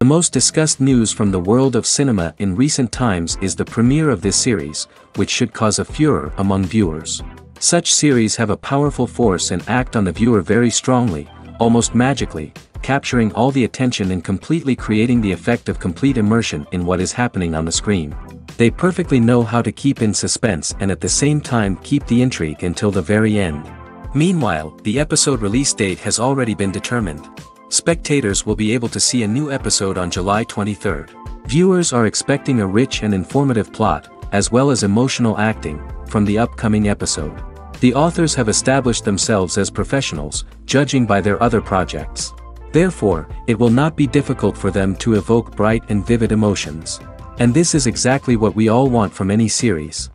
The most discussed news from the world of cinema in recent times is the premiere of this series, which should cause a furor among viewers. Such series have a powerful force and act on the viewer very strongly, almost magically, capturing all the attention and completely creating the effect of complete immersion in what is happening on the screen. They perfectly know how to keep in suspense and at the same time keep the intrigue until the very end. Meanwhile, the episode release date has already been determined. Spectators will be able to see a new episode on July 23rd. Viewers are expecting a rich and informative plot, as well as emotional acting, from the upcoming episode. The authors have established themselves as professionals, judging by their other projects. Therefore, it will not be difficult for them to evoke bright and vivid emotions. And this is exactly what we all want from any series.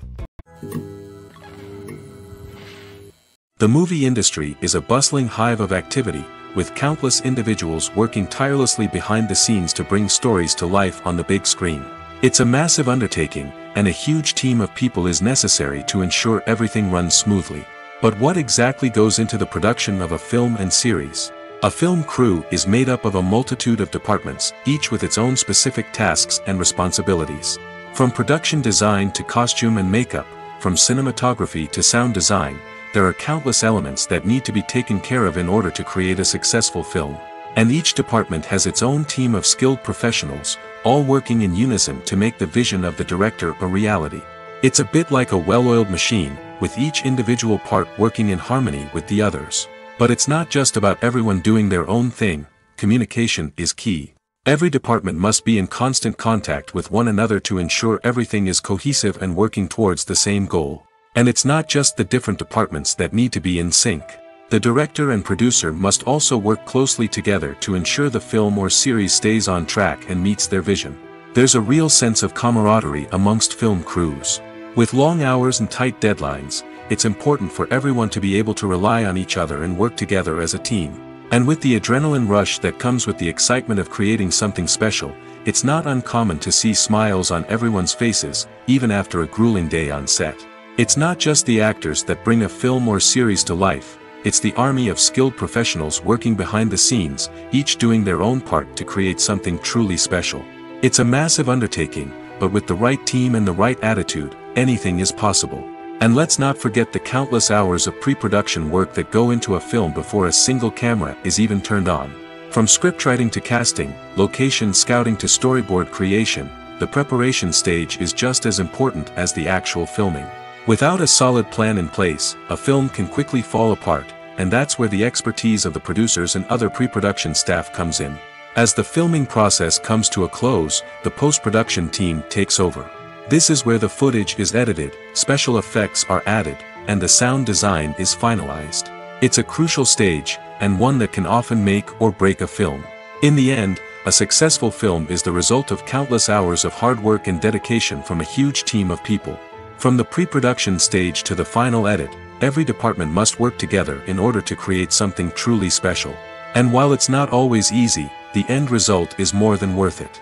The movie industry is a bustling hive of activity, with countless individuals working tirelessly behind the scenes to bring stories to life on the big screen. It's a massive undertaking, and a huge team of people is necessary to ensure everything runs smoothly. But what exactly goes into the production of a film and series? A film crew is made up of a multitude of departments, each with its own specific tasks and responsibilities. From production design to costume and makeup, from cinematography to sound design, there are countless elements that need to be taken care of in order to create a successful film. And each department has its own team of skilled professionals, all working in unison to make the vision of the director a reality. It's a bit like a well-oiled machine, with each individual part working in harmony with the others. But it's not just about everyone doing their own thing. Communication is key. Every department must be in constant contact with one another to ensure everything is cohesive and working towards the same goal. And it's not just the different departments that need to be in sync. The director and producer must also work closely together to ensure the film or series stays on track and meets their vision. There's a real sense of camaraderie amongst film crews. With long hours and tight deadlines, it's important for everyone to be able to rely on each other and work together as a team. And with the adrenaline rush that comes with the excitement of creating something special, it's not uncommon to see smiles on everyone's faces, even after a grueling day on set. It's not just the actors that bring a film or series to life, it's the army of skilled professionals working behind the scenes, each doing their own part to create something truly special. It's a massive undertaking, but with the right team and the right attitude, anything is possible. And let's not forget the countless hours of pre-production work that go into a film before a single camera is even turned on. From scriptwriting to casting, location scouting to storyboard creation, the preparation stage is just as important as the actual filming. Without a solid plan in place, a film can quickly fall apart, and that's where the expertise of the producers and other pre-production staff comes in. As the filming process comes to a close, the post-production team takes over. This is where the footage is edited, special effects are added, and the sound design is finalized. It's a crucial stage, and one that can often make or break a film. In the end, a successful film is the result of countless hours of hard work and dedication from a huge team of people. From the pre-production stage to the final edit, every department must work together in order to create something truly special. And while it's not always easy, the end result is more than worth it.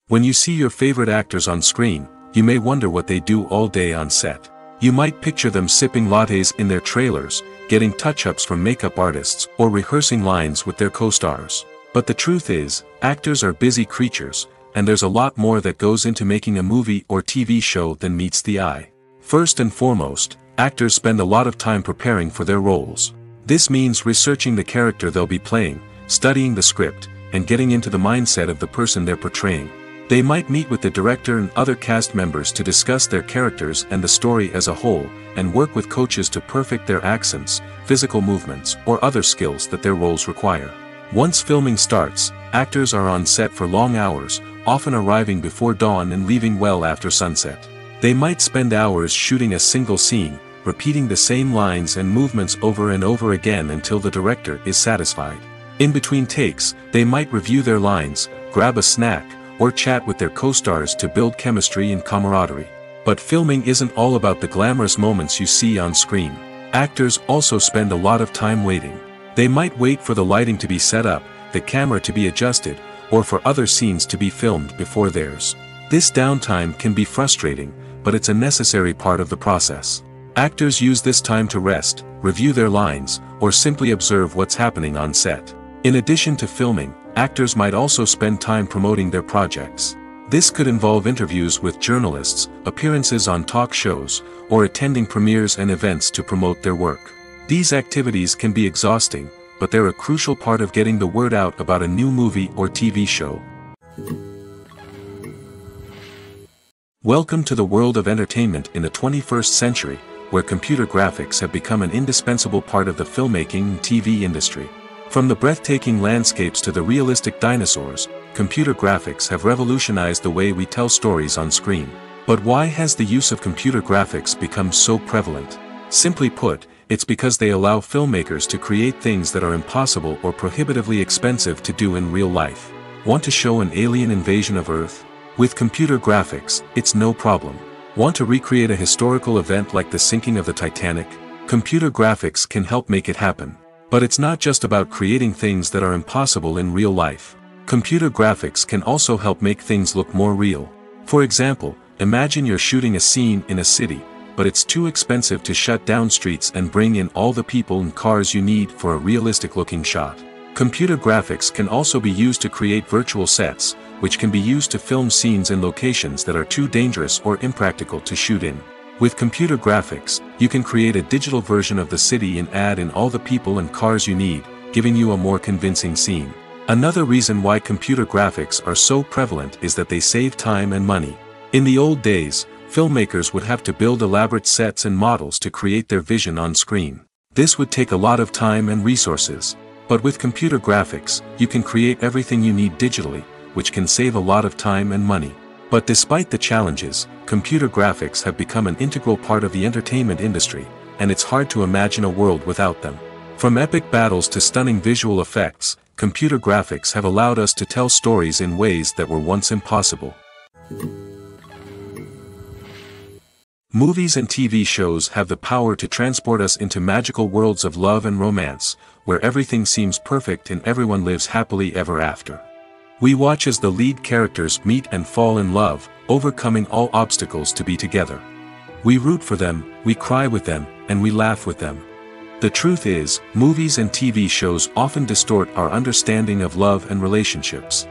When you see your favorite actors on screen, you may wonder what they do all day on set. You might picture them sipping lattes in their trailers, getting touch-ups from makeup artists, or rehearsing lines with their co-stars. But the truth is, actors are busy creatures, and there's a lot more that goes into making a movie or TV show than meets the eye. First and foremost, actors spend a lot of time preparing for their roles. This means researching the character they'll be playing, studying the script, and getting into the mindset of the person they're portraying. They might meet with the director and other cast members to discuss their characters and the story as a whole, and work with coaches to perfect their accents, physical movements, or other skills that their roles require. Once filming starts, actors are on set for long hours, often arriving before dawn and leaving well after sunset. They might spend hours shooting a single scene, repeating the same lines and movements over and over again until the director is satisfied. In between takes, they might review their lines, grab a snack, or chat with their co-stars to build chemistry and camaraderie. But filming isn't all about the glamorous moments you see on screen. Actors also spend a lot of time waiting. They might wait for the lighting to be set up, the camera to be adjusted, or for other scenes to be filmed before theirs. This downtime can be frustrating, but it's a necessary part of the process. Actors use this time to rest, review their lines, or simply observe what's happening on set. In addition to filming, actors might also spend time promoting their projects. This could involve interviews with journalists, appearances on talk shows, or attending premieres and events to promote their work. These activities can be exhausting, but they're a crucial part of getting the word out about a new movie or TV show. Welcome to the world of entertainment in the 21st century, where computer graphics have become an indispensable part of the filmmaking and TV industry. From the breathtaking landscapes to the realistic dinosaurs, computer graphics have revolutionized the way we tell stories on screen. But why has the use of computer graphics become so prevalent? Simply put, it's because they allow filmmakers to create things that are impossible or prohibitively expensive to do in real life. Want to show an alien invasion of Earth? With computer graphics, it's no problem. Want to recreate a historical event like the sinking of the Titanic? Computer graphics can help make it happen. But it's not just about creating things that are impossible in real life. Computer graphics can also help make things look more real. For example, imagine you're shooting a scene in a city, but it's too expensive to shut down streets and bring in all the people and cars you need for a realistic-looking shot. Computer graphics can also be used to create virtual sets, which can be used to film scenes in locations that are too dangerous or impractical to shoot in. With computer graphics, you can create a digital version of the city and add in all the people and cars you need, giving you a more convincing scene. Another reason why computer graphics are so prevalent is that they save time and money. In the old days, filmmakers would have to build elaborate sets and models to create their vision on screen. This would take a lot of time and resources. But with computer graphics, you can create everything you need digitally, which can save a lot of time and money. But despite the challenges, computer graphics have become an integral part of the entertainment industry, and it's hard to imagine a world without them. From epic battles to stunning visual effects, computer graphics have allowed us to tell stories in ways that were once impossible. Movies and TV shows have the power to transport us into magical worlds of love and romance, where everything seems perfect and everyone lives happily ever after. We watch as the lead characters meet and fall in love, overcoming all obstacles to be together. We root for them, we cry with them, and we laugh with them. The truth is, movies and TV shows often distort our understanding of love and relationships.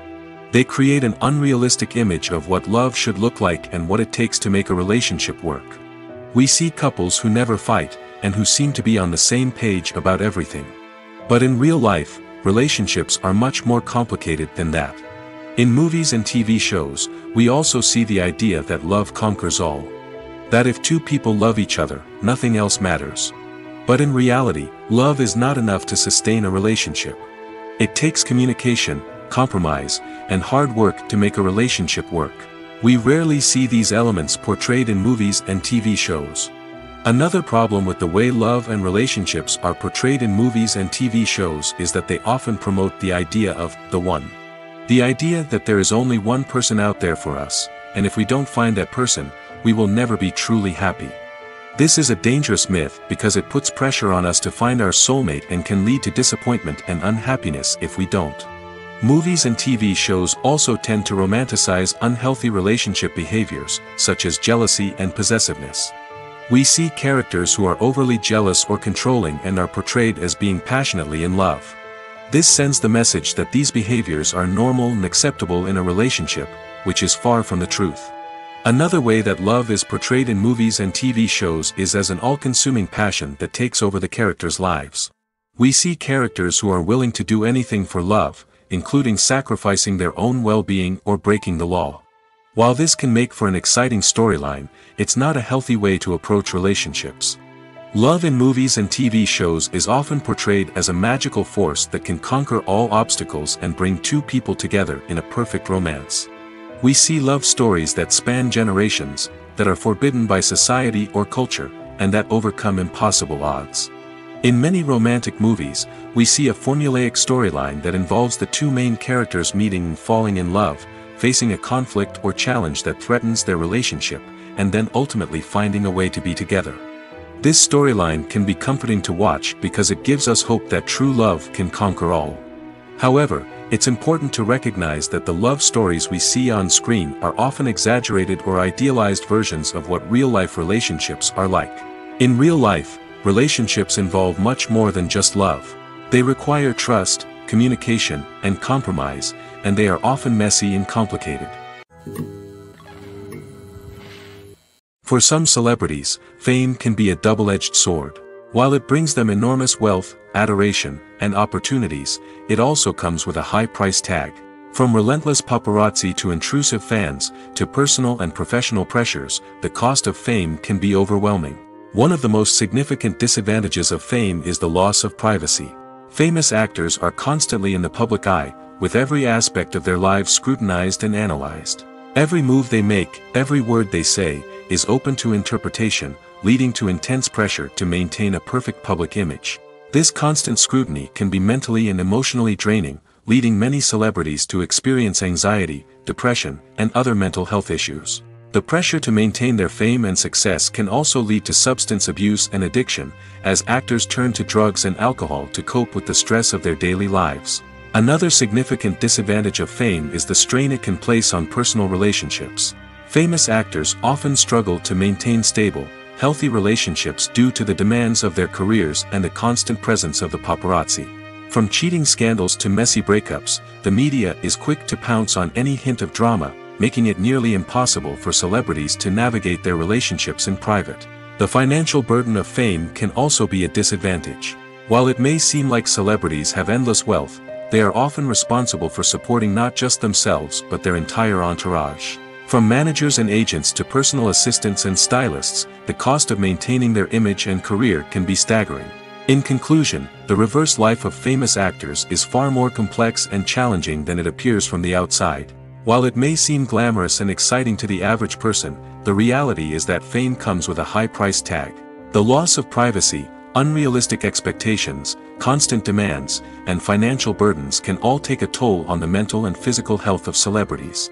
They create an unrealistic image of what love should look like and what it takes to make a relationship work. We see couples who never fight, and who seem to be on the same page about everything. But in real life, relationships are much more complicated than that. In movies and TV shows, we also see the idea that love conquers all. That if two people love each other, nothing else matters. But in reality, love is not enough to sustain a relationship. It takes communication, compromise, and hard work to make a relationship work. We rarely see these elements portrayed in movies and TV shows. Another problem with the way love and relationships are portrayed in movies and TV shows is that they often promote the idea of the one. The idea that there is only one person out there for us, and if we don't find that person, we will never be truly happy. This is a dangerous myth because it puts pressure on us to find our soulmate and can lead to disappointment and unhappiness if we don't. Movies and TV shows also tend to romanticize unhealthy relationship behaviors, such as jealousy and possessiveness. We see characters who are overly jealous or controlling and are portrayed as being passionately in love. This sends the message that these behaviors are normal and acceptable in a relationship, which is far from the truth. Another way that love is portrayed in movies and TV shows is as an all-consuming passion that takes over the characters' lives. We see characters who are willing to do anything for love, including sacrificing their own well-being or breaking the law. While this can make for an exciting storyline, it's not a healthy way to approach relationships. Love in movies and TV shows is often portrayed as a magical force that can conquer all obstacles and bring two people together in a perfect romance. We see love stories that span generations, that are forbidden by society or culture, and that overcome impossible odds. In many romantic movies, we see a formulaic storyline that involves the two main characters meeting and falling in love, facing a conflict or challenge that threatens their relationship, and then ultimately finding a way to be together. This storyline can be comforting to watch because it gives us hope that true love can conquer all. However, it's important to recognize that the love stories we see on screen are often exaggerated or idealized versions of what real-life relationships are like. In real life, relationships involve much more than just love. They require trust, communication, and compromise, and they are often messy and complicated. For some celebrities, fame can be a double-edged sword. While it brings them enormous wealth, adoration, and opportunities, it also comes with a high price tag. From relentless paparazzi to intrusive fans, to personal and professional pressures, the cost of fame can be overwhelming. One of the most significant disadvantages of fame is the loss of privacy. Famous actors are constantly in the public eye, with every aspect of their lives scrutinized and analyzed. Every move they make, every word they say, is open to interpretation, leading to intense pressure to maintain a perfect public image. This constant scrutiny can be mentally and emotionally draining, leading many celebrities to experience anxiety, depression, and other mental health issues. The pressure to maintain their fame and success can also lead to substance abuse and addiction, as actors turn to drugs and alcohol to cope with the stress of their daily lives. Another significant disadvantage of fame is the strain it can place on personal relationships. Famous actors often struggle to maintain stable, healthy relationships due to the demands of their careers and the constant presence of the paparazzi. From cheating scandals to messy breakups, the media is quick to pounce on any hint of drama, making it nearly impossible for celebrities to navigate their relationships in private. The financial burden of fame can also be a disadvantage. While it may seem like celebrities have endless wealth, they are often responsible for supporting not just themselves but their entire entourage. From managers and agents to personal assistants and stylists, the cost of maintaining their image and career can be staggering. In conclusion, the reverse life of famous actors is far more complex and challenging than it appears from the outside. While it may seem glamorous and exciting to the average person, the reality is that fame comes with a high price tag. The loss of privacy, unrealistic expectations, constant demands, and financial burdens can all take a toll on the mental and physical health of celebrities.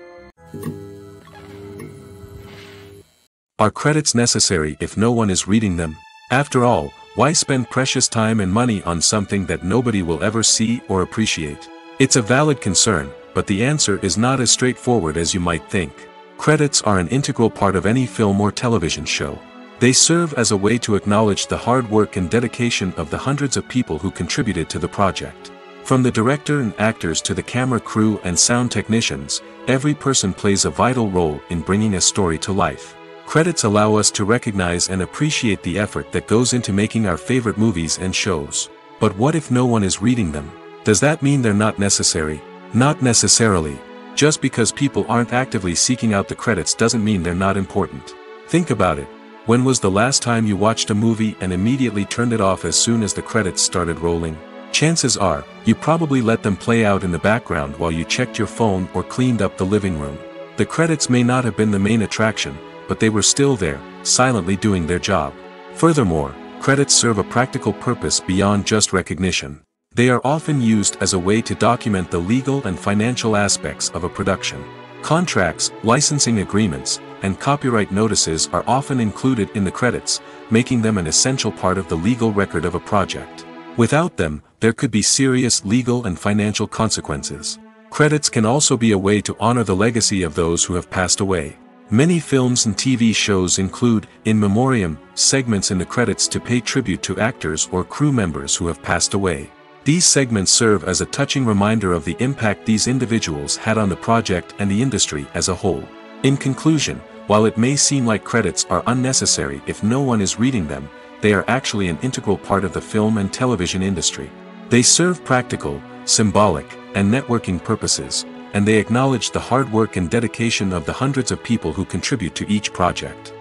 Are credits necessary if no one is reading them? After all, why spend precious time and money on something that nobody will ever see or appreciate? It's a valid concern, but the answer is not as straightforward as you might think. Credits are an integral part of any film or television show. They serve as a way to acknowledge the hard work and dedication of the hundreds of people who contributed to the project. From the director and actors to the camera crew and sound technicians, every person plays a vital role in bringing a story to life. Credits allow us to recognize and appreciate the effort that goes into making our favorite movies and shows. But what if no one is reading them? Does that mean they're not necessary? Not necessarily. Just because people aren't actively seeking out the credits doesn't mean they're not important. Think about it. When was the last time you watched a movie and immediately turned it off as soon as the credits started rolling? Chances are, you probably let them play out in the background while you checked your phone or cleaned up the living room. The credits may not have been the main attraction, but they were still there, silently doing their job. Furthermore, credits serve a practical purpose beyond just recognition. They are often used as a way to document the legal and financial aspects of a production. Contracts, licensing agreements, and copyright notices are often included in the credits, making them an essential part of the legal record of a project. Without them, there could be serious legal and financial consequences. Credits can also be a way to honor the legacy of those who have passed away. Many films and TV shows include, in memoriam, segments in the credits to pay tribute to actors or crew members who have passed away. These segments serve as a touching reminder of the impact these individuals had on the project and the industry as a whole. In conclusion, while it may seem like credits are unnecessary if no one is reading them, they are actually an integral part of the film and television industry. They serve practical, symbolic, and networking purposes, and they acknowledge the hard work and dedication of the hundreds of people who contribute to each project.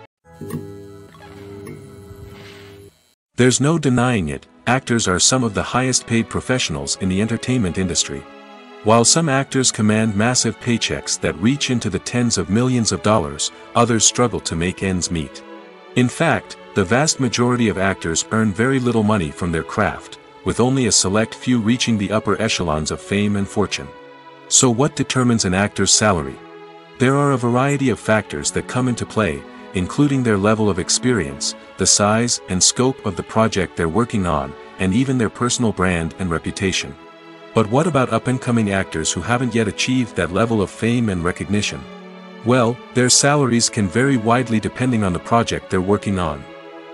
There's no denying it, actors are some of the highest paid professionals in the entertainment industry. While some actors command massive paychecks that reach into the tens of millions of dollars, others struggle to make ends meet. In fact, the vast majority of actors earn very little money from their craft, with only a select few reaching the upper echelons of fame and fortune. So what determines an actor's salary? There are a variety of factors that come into play, including their level of experience, the size and scope of the project they're working on, and even their personal brand and reputation. But what about up-and-coming actors who haven't yet achieved that level of fame and recognition? Well, their salaries can vary widely depending on the project they're working on.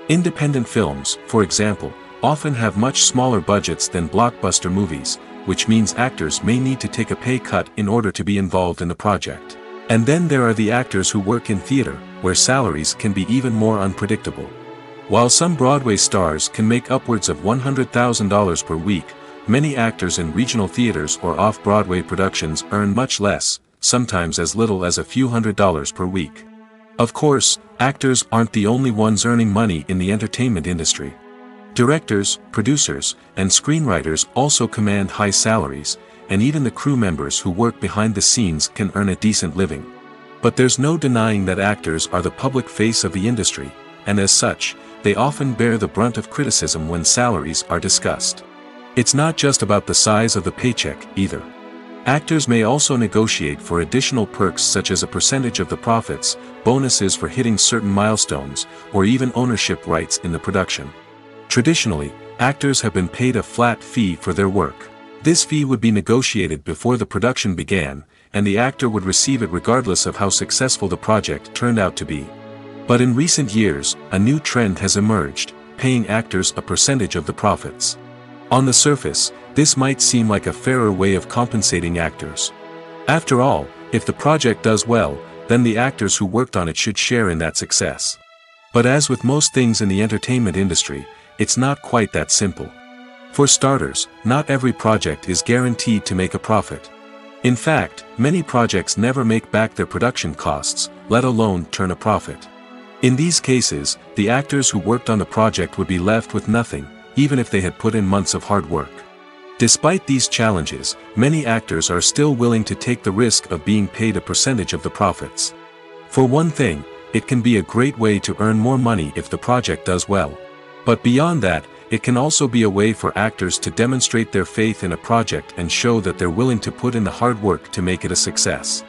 Independent films, for example, often have much smaller budgets than blockbuster movies, which means actors may need to take a pay cut in order to be involved in the project. And then there are the actors who work in theater, where salaries can be even more unpredictable. While some Broadway stars can make upwards of $100,000 per week, many actors in regional theaters or off-Broadway productions earn much less, sometimes as little as a few $100s per week. Of course, actors aren't the only ones earning money in the entertainment industry. Directors, producers, and screenwriters also command high salaries, and even the crew members who work behind the scenes can earn a decent living. But there's no denying that actors are the public face of the industry, and as such, they often bear the brunt of criticism when salaries are discussed. It's not just about the size of the paycheck, either. Actors may also negotiate for additional perks such as a percentage of the profits, bonuses for hitting certain milestones, or even ownership rights in the production. Traditionally, actors have been paid a flat fee for their work. This fee would be negotiated before the production began, and the actor would receive it regardless of how successful the project turned out to be. But in recent years, a new trend has emerged, paying actors a percentage of the profits. On the surface, this might seem like a fairer way of compensating actors. After all, if the project does well, then the actors who worked on it should share in that success. But as with most things in the entertainment industry, it's not quite that simple. For starters, not every project is guaranteed to make a profit. In fact, many projects never make back their production costs, let alone turn a profit. In these cases, the actors who worked on the project would be left with nothing, even if they had put in months of hard work. Despite these challenges, many actors are still willing to take the risk of being paid a percentage of the profits. For one thing, it can be a great way to earn more money if the project does well. But beyond that, it can also be a way for actors to demonstrate their faith in a project and show that they're willing to put in the hard work to make it a success.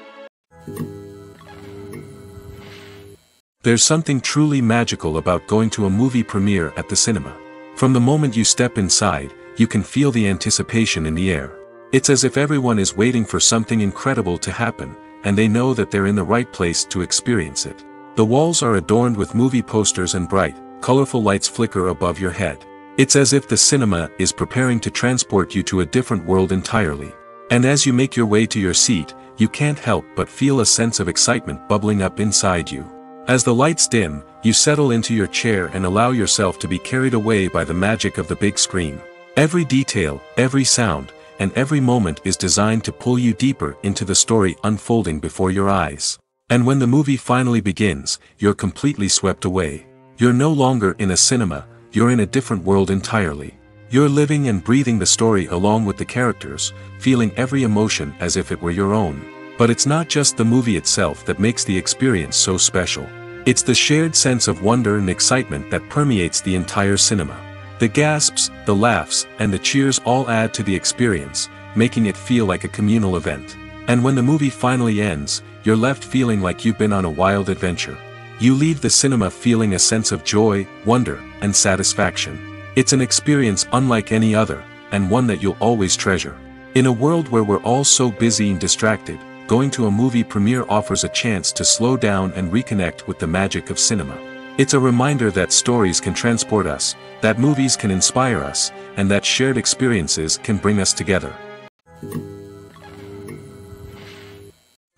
There's something truly magical about going to a movie premiere at the cinema. From the moment you step inside, you can feel the anticipation in the air. It's as if everyone is waiting for something incredible to happen, and they know that they're in the right place to experience it. The walls are adorned with movie posters and bright, colorful lights flicker above your head. It's as if the cinema is preparing to transport you to a different world entirely. And as you make your way to your seat, you can't help but feel a sense of excitement bubbling up inside you. As the lights dim, you settle into your chair and allow yourself to be carried away by the magic of the big screen. Every detail, every sound, and every moment is designed to pull you deeper into the story unfolding before your eyes. And when the movie finally begins, you're completely swept away. You're no longer in a cinema, you're in a different world entirely. You're living and breathing the story along with the characters, feeling every emotion as if it were your own. But it's not just the movie itself that makes the experience so special. It's the shared sense of wonder and excitement that permeates the entire cinema. The gasps, the laughs, and the cheers all add to the experience, making it feel like a communal event. And when the movie finally ends, you're left feeling like you've been on a wild adventure. You leave the cinema feeling a sense of joy, wonder, and satisfaction. It's an experience unlike any other, and one that you'll always treasure. In a world where we're all so busy and distracted, going to a movie premiere offers a chance to slow down and reconnect with the magic of cinema. It's a reminder that stories can transport us, that movies can inspire us, and that shared experiences can bring us together.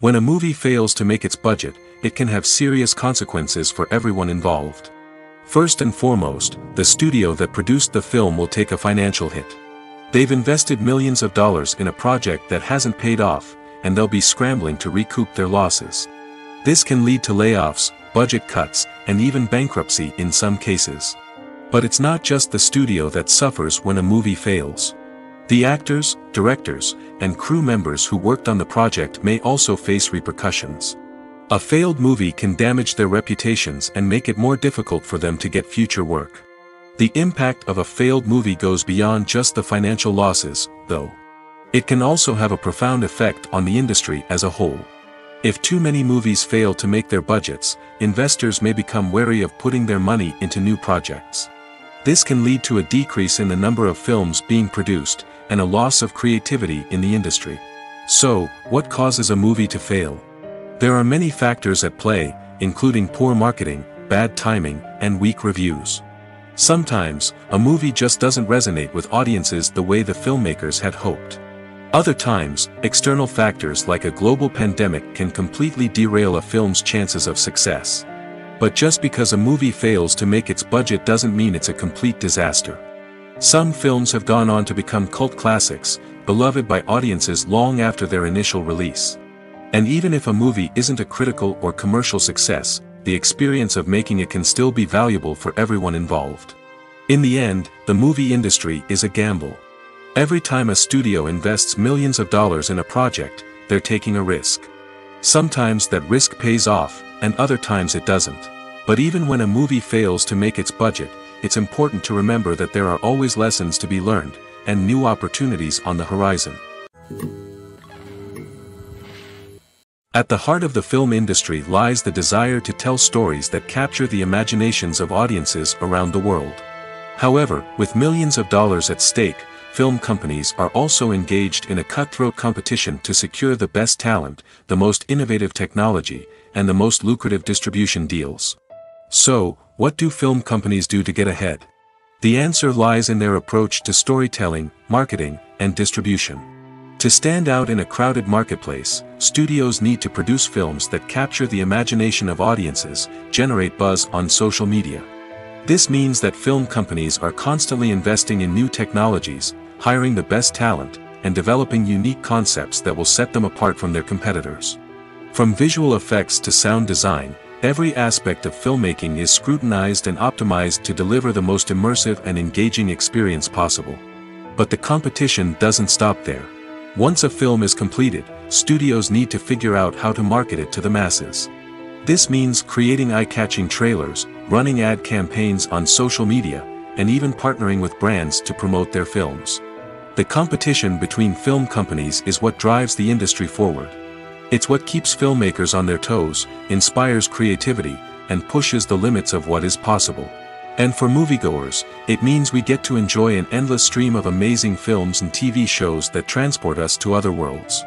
When a movie fails to make its budget, it can have serious consequences for everyone involved. First and foremost, the studio that produced the film will take a financial hit. They've invested millions of dollars in a project that hasn't paid off, and they'll be scrambling to recoup their losses. This can lead to layoffs, budget cuts, and even bankruptcy in some cases. But it's not just the studio that suffers when a movie fails. The actors, directors, and crew members who worked on the project may also face repercussions. A failed movie can damage their reputations and make it more difficult for them to get future work. The impact of a failed movie goes beyond just the financial losses, though. It can also have a profound effect on the industry as a whole. If too many movies fail to make their budgets, investors may become wary of putting their money into new projects. This can lead to a decrease in the number of films being produced, and a loss of creativity in the industry. So, what causes a movie to fail? There are many factors at play, including poor marketing, bad timing, and weak reviews. Sometimes, a movie just doesn't resonate with audiences the way the filmmakers had hoped. Other times, external factors like a global pandemic can completely derail a film's chances of success. But just because a movie fails to make its budget doesn't mean it's a complete disaster. Some films have gone on to become cult classics, beloved by audiences long after their initial release. And even if a movie isn't a critical or commercial success, the experience of making it can still be valuable for everyone involved. In the end, the movie industry is a gamble. Every time a studio invests millions of dollars in a project, they're taking a risk. Sometimes that risk pays off, and other times it doesn't. But even when a movie fails to make its budget, it's important to remember that there are always lessons to be learned, and new opportunities on the horizon. At the heart of the film industry lies the desire to tell stories that capture the imaginations of audiences around the world. However, with millions of dollars at stake, film companies are also engaged in a cutthroat competition to secure the best talent, the most innovative technology, and the most lucrative distribution deals. So, what do film companies do to get ahead? The answer lies in their approach to storytelling, marketing, and distribution. To stand out in a crowded marketplace, studios need to produce films that capture the imagination of audiences, generate buzz on social media. This means that film companies are constantly investing in new technologies, hiring the best talent, and developing unique concepts that will set them apart from their competitors. From visual effects to sound design, every aspect of filmmaking is scrutinized and optimized to deliver the most immersive and engaging experience possible. But the competition doesn't stop there. Once a film is completed, studios need to figure out how to market it to the masses. This means creating eye-catching trailers, running ad campaigns on social media, and even partnering with brands to promote their films. The competition between film companies is what drives the industry forward. It's what keeps filmmakers on their toes, inspires creativity, and pushes the limits of what is possible. And for moviegoers, it means we get to enjoy an endless stream of amazing films and TV shows that transport us to other worlds.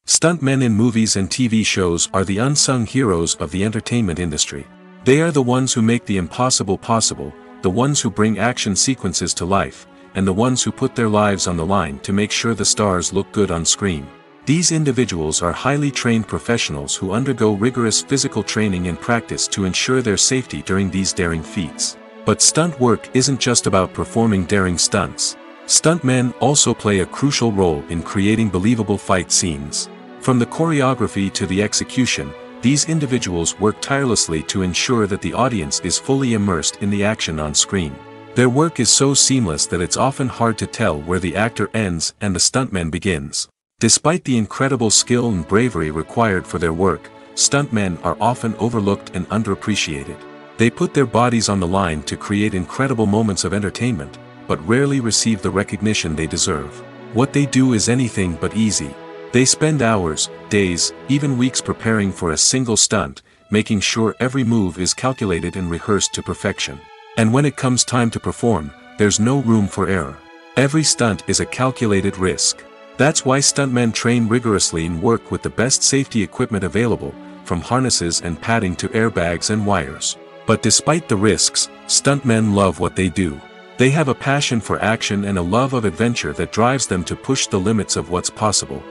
Stuntmen in movies and TV shows are the unsung heroes of the entertainment industry. They are the ones who make the impossible possible, the ones who bring action sequences to life, and the ones who put their lives on the line to make sure the stars look good on screen. These individuals are highly trained professionals who undergo rigorous physical training and practice to ensure their safety during these daring feats. But stunt work isn't just about performing daring stunts. Stuntmen also play a crucial role in creating believable fight scenes. From the choreography to the execution, these individuals work tirelessly to ensure that the audience is fully immersed in the action on screen. Their work is so seamless that it's often hard to tell where the actor ends and the stuntman begins. Despite the incredible skill and bravery required for their work, stuntmen are often overlooked and underappreciated. They put their bodies on the line to create incredible moments of entertainment, but rarely receive the recognition they deserve. What they do is anything but easy. They spend hours, days, even weeks preparing for a single stunt, making sure every move is calculated and rehearsed to perfection. And when it comes time to perform, there's no room for error. Every stunt is a calculated risk. That's why stuntmen train rigorously and work with the best safety equipment available, from harnesses and padding to airbags and wires. But despite the risks, stuntmen love what they do. They have a passion for action and a love of adventure that drives them to push the limits of what's possible.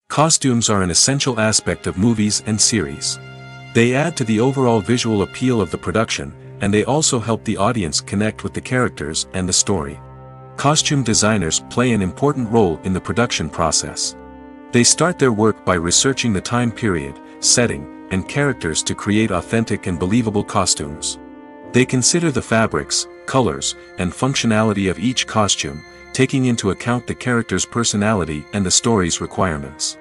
Costumes are an essential aspect of movies and series. They add to the overall visual appeal of the production, and they also help the audience connect with the characters and the story. Costume designers play an important role in the production process. They start their work by researching the time period, setting, and characters to create authentic and believable costumes. They consider the fabrics, colors, and functionality of each costume, taking into account the character's personality and the story's requirements.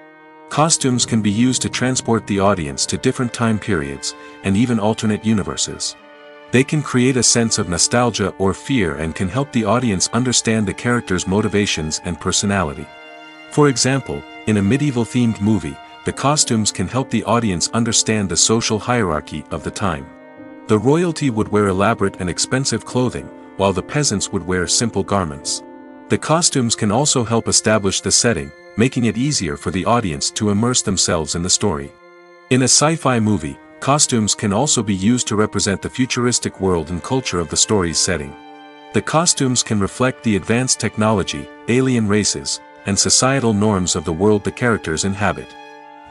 Costumes can be used to transport the audience to different time periods, and even alternate universes. They can create a sense of nostalgia or fear and can help the audience understand the character's motivations and personality. For example, in a medieval-themed movie, the costumes can help the audience understand the social hierarchy of the time. The royalty would wear elaborate and expensive clothing, while the peasants would wear simple garments. The costumes can also help establish the setting, making it easier for the audience to immerse themselves in the story. In a sci-fi movie, Costumes can also be used to represent the futuristic world and culture of the story's setting. The costumes can reflect the advanced technology, alien races, and societal norms of the world the characters inhabit.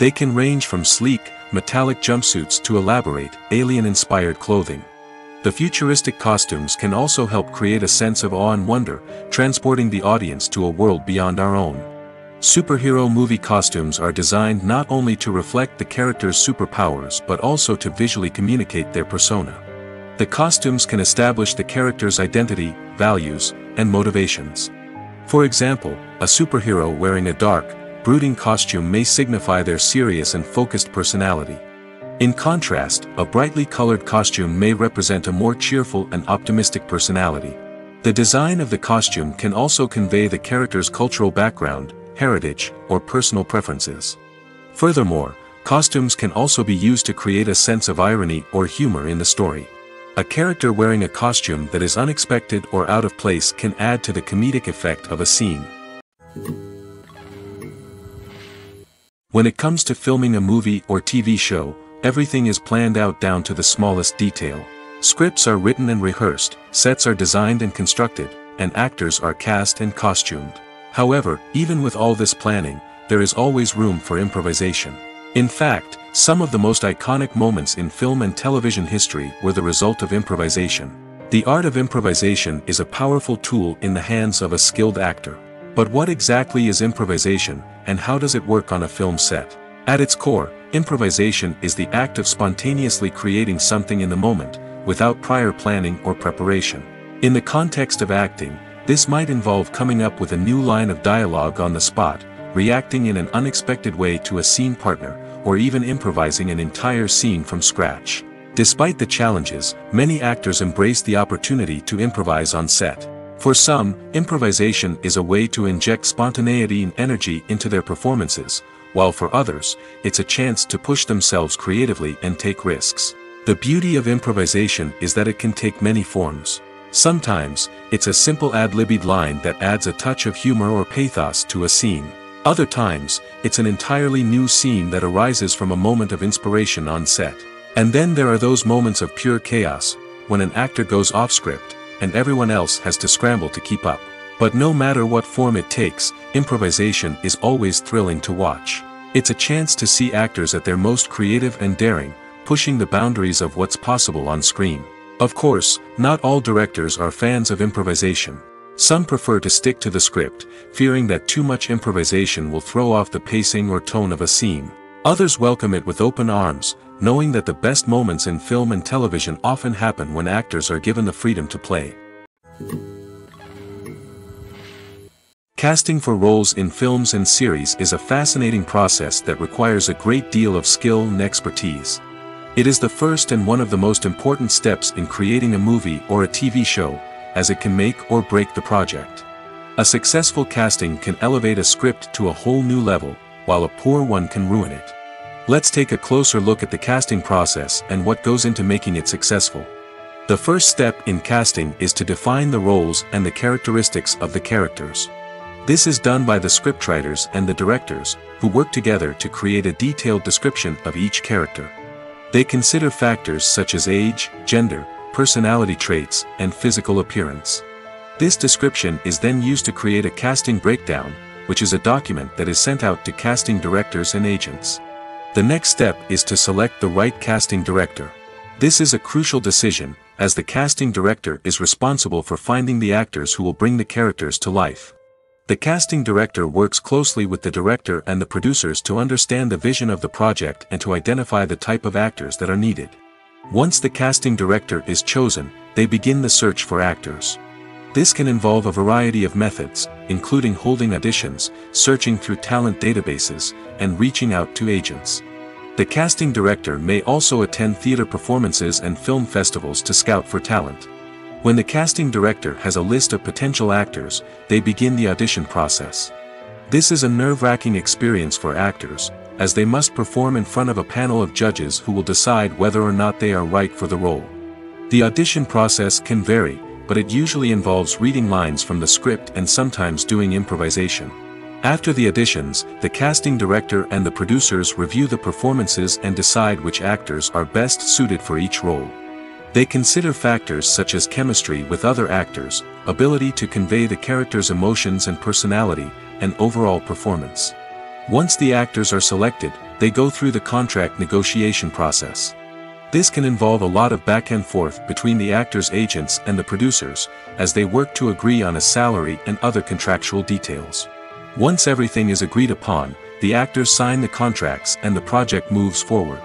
They can range from sleek, metallic jumpsuits to elaborate, alien-inspired clothing. The futuristic costumes can also help create a sense of awe and wonder, transporting the audience to a world beyond our own. Superhero movie costumes are designed not only to reflect the character's superpowers but also to visually communicate their persona. The costumes can establish the character's identity, values, and motivations. For example, a superhero wearing a dark, brooding costume may signify their serious and focused personality. In contrast, a brightly colored costume may represent a more cheerful and optimistic personality. The design of the costume can also convey the character's cultural background, heritage, or personal preferences. Furthermore, costumes can also be used to create a sense of irony or humor in the story. A character wearing a costume that is unexpected or out of place can add to the comedic effect of a scene. When it comes to filming a movie or TV show, everything is planned out down to the smallest detail. Scripts are written and rehearsed, sets are designed and constructed, and actors are cast and costumed. However, even with all this planning, there is always room for improvisation. In fact, some of the most iconic moments in film and television history were the result of improvisation. The art of improvisation is a powerful tool in the hands of a skilled actor. But what exactly is improvisation, and how does it work on a film set? At its core, improvisation is the act of spontaneously creating something in the moment, without prior planning or preparation. In the context of acting, this might involve coming up with a new line of dialogue on the spot, reacting in an unexpected way to a scene partner, or even improvising an entire scene from scratch. Despite the challenges, many actors embrace the opportunity to improvise on set. For some, improvisation is a way to inject spontaneity and energy into their performances, while for others, it's a chance to push themselves creatively and take risks. The beauty of improvisation is that it can take many forms. Sometimes, it's a simple ad-libbed line that adds a touch of humor or pathos to a scene. Other times, it's an entirely new scene that arises from a moment of inspiration on set. And then there are those moments of pure chaos, when an actor goes off script, and everyone else has to scramble to keep up. But no matter what form it takes, improvisation is always thrilling to watch. It's a chance to see actors at their most creative and daring, pushing the boundaries of what's possible on screen. Of course, not all directors are fans of improvisation. Some prefer to stick to the script, fearing that too much improvisation will throw off the pacing or tone of a scene. Others welcome it with open arms, knowing that the best moments in film and television often happen when actors are given the freedom to play. Casting for roles in films and series is a fascinating process that requires a great deal of skill and expertise. It is the first and one of the most important steps in creating a movie or a TV show, as it can make or break the project. A successful casting can elevate a script to a whole new level, while a poor one can ruin it. Let's take a closer look at the casting process and what goes into making it successful. The first step in casting is to define the roles and the characteristics of the characters. This is done by the scriptwriters and the directors, who work together to create a detailed description of each character. They consider factors such as age, gender, personality traits, and physical appearance. This description is then used to create a casting breakdown, which is a document that is sent out to casting directors and agents. The next step is to select the right casting director. This is a crucial decision, as the casting director is responsible for finding the actors who will bring the characters to life. The casting director works closely with the director and the producers to understand the vision of the project and to identify the type of actors that are needed. Once the casting director is chosen, they begin the search for actors. This can involve a variety of methods, including holding auditions, searching through talent databases, and reaching out to agents. The casting director may also attend theater performances and film festivals to scout for talent. When the casting director has a list of potential actors, they begin the audition process. This is a nerve-wracking experience for actors, as they must perform in front of a panel of judges who will decide whether or not they are right for the role. The audition process can vary, but it usually involves reading lines from the script and sometimes doing improvisation. After the auditions, the casting director and the producers review the performances and decide which actors are best suited for each role. They consider factors such as chemistry with other actors, ability to convey the character's emotions and personality, and overall performance. Once the actors are selected, they go through the contract negotiation process. This can involve a lot of back and forth between the actors' agents and the producers, as they work to agree on a salary and other contractual details. Once everything is agreed upon, the actors sign the contracts and the project moves forward.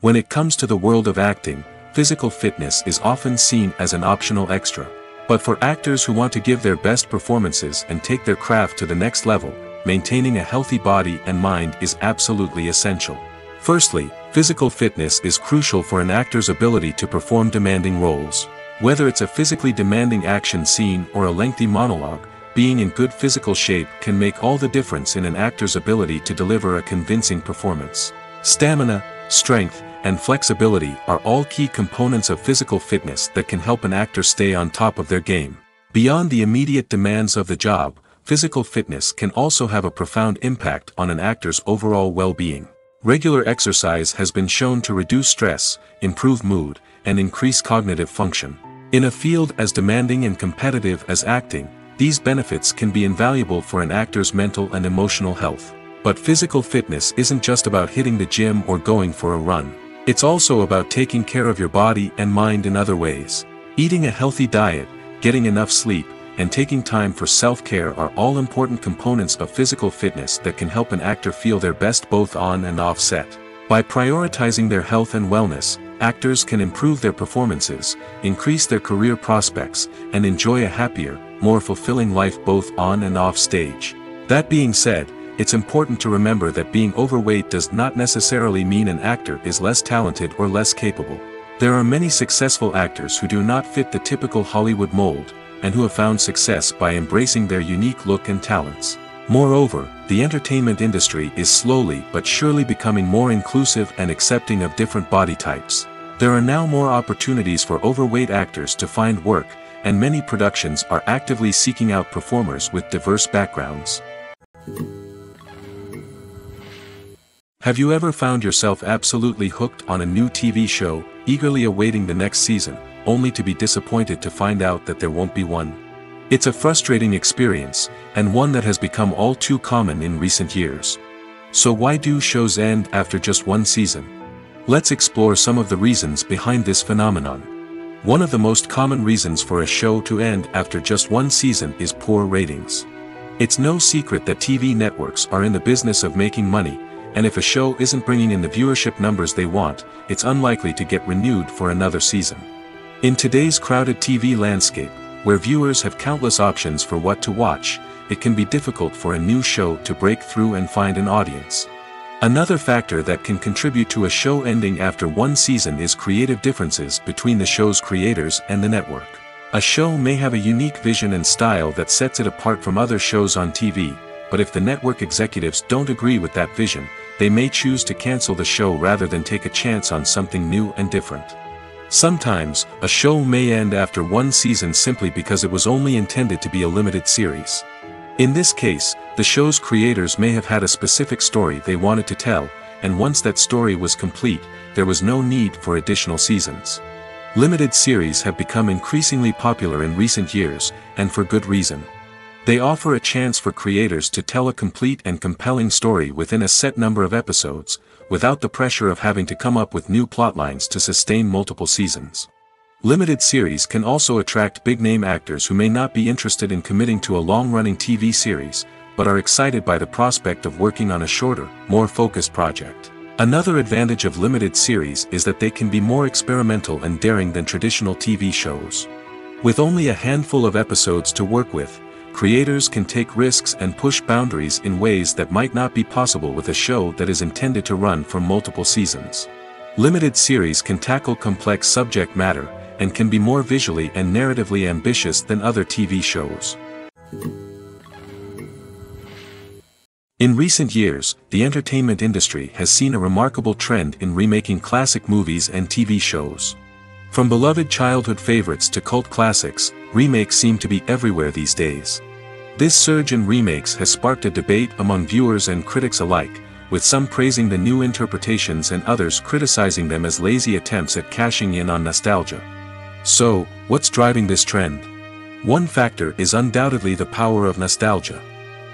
When it comes to the world of acting, physical fitness is often seen as an optional extra. But for actors who want to give their best performances and take their craft to the next level, maintaining a healthy body and mind is absolutely essential. Firstly, physical fitness is crucial for an actor's ability to perform demanding roles. Whether it's a physically demanding action scene or a lengthy monologue, being in good physical shape can make all the difference in an actor's ability to deliver a convincing performance. Stamina, strength, and flexibility are all key components of physical fitness that can help an actor stay on top of their game. Beyond the immediate demands of the job, physical fitness can also have a profound impact on an actor's overall well-being. Regular exercise has been shown to reduce stress, improve mood, and increase cognitive function. In a field as demanding and competitive as acting, these benefits can be invaluable for an actor's mental and emotional health. But physical fitness isn't just about hitting the gym or going for a run. It's also about taking care of your body and mind in other ways. Eating a healthy diet, getting enough sleep, and taking time for self-care are all important components of physical fitness that can help an actor feel their best both on and off set. By prioritizing their health and wellness, actors can improve their performances, increase their career prospects, and enjoy a happier, more fulfilling life both on and off stage. That being said, it's important to remember that being overweight does not necessarily mean an actor is less talented or less capable. There are many successful actors who do not fit the typical Hollywood mold, and who have found success by embracing their unique look and talents. Moreover, the entertainment industry is slowly but surely becoming more inclusive and accepting of different body types. There are now more opportunities for overweight actors to find work, and many productions are actively seeking out performers with diverse backgrounds. Have you ever found yourself absolutely hooked on a new TV show, eagerly awaiting the next season, only to be disappointed to find out that there won't be one? It's a frustrating experience, and one that has become all too common in recent years. So why do shows end after just one season? Let's explore some of the reasons behind this phenomenon. One of the most common reasons for a show to end after just one season is poor ratings. It's no secret that TV networks are in the business of making money, and if a show isn't bringing in the viewership numbers they want, it's unlikely to get renewed for another season. In today's crowded TV landscape, where viewers have countless options for what to watch, it can be difficult for a new show to break through and find an audience. Another factor that can contribute to a show ending after one season is creative differences between the show's creators and the network. A show may have a unique vision and style that sets it apart from other shows on TV, but if the network executives don't agree with that vision, they may choose to cancel the show rather than take a chance on something new and different. Sometimes, a show may end after one season simply because it was only intended to be a limited series. In this case, the show's creators may have had a specific story they wanted to tell, and once that story was complete, there was no need for additional seasons. Limited series have become increasingly popular in recent years, and for good reason. They offer a chance for creators to tell a complete and compelling story within a set number of episodes, without the pressure of having to come up with new plotlines to sustain multiple seasons. Limited series can also attract big-name actors who may not be interested in committing to a long-running TV series, but are excited by the prospect of working on a shorter, more focused project. Another advantage of limited series is that they can be more experimental and daring than traditional TV shows. With only a handful of episodes to work with, creators can take risks and push boundaries in ways that might not be possible with a show that is intended to run for multiple seasons. Limited series can tackle complex subject matter, and can be more visually and narratively ambitious than other TV shows. In recent years, the entertainment industry has seen a remarkable trend in remaking classic movies and TV shows. From beloved childhood favorites to cult classics, remakes seem to be everywhere these days. This surge in remakes has sparked a debate among viewers and critics alike, with some praising the new interpretations and others criticizing them as lazy attempts at cashing in on nostalgia. So, what's driving this trend? One factor is undoubtedly the power of nostalgia.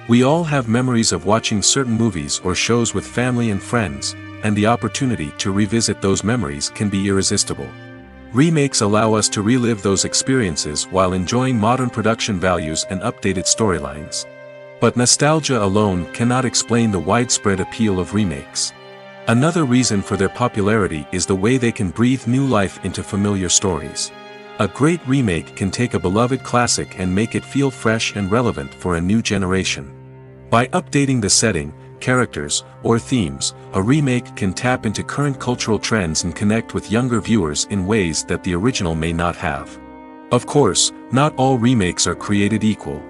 We all have memories of watching certain movies or shows with family and friends, and the opportunity to revisit those memories can be irresistible. Remakes allow us to relive those experiences while enjoying modern production values and updated storylines. But nostalgia alone cannot explain the widespread appeal of remakes. Another reason for their popularity is the way they can breathe new life into familiar stories. A great remake can take a beloved classic and make it feel fresh and relevant for a new generation. By updating the setting, characters, or themes, a remake can tap into current cultural trends and connect with younger viewers in ways that the original may not have. Of course, not all remakes are created equal.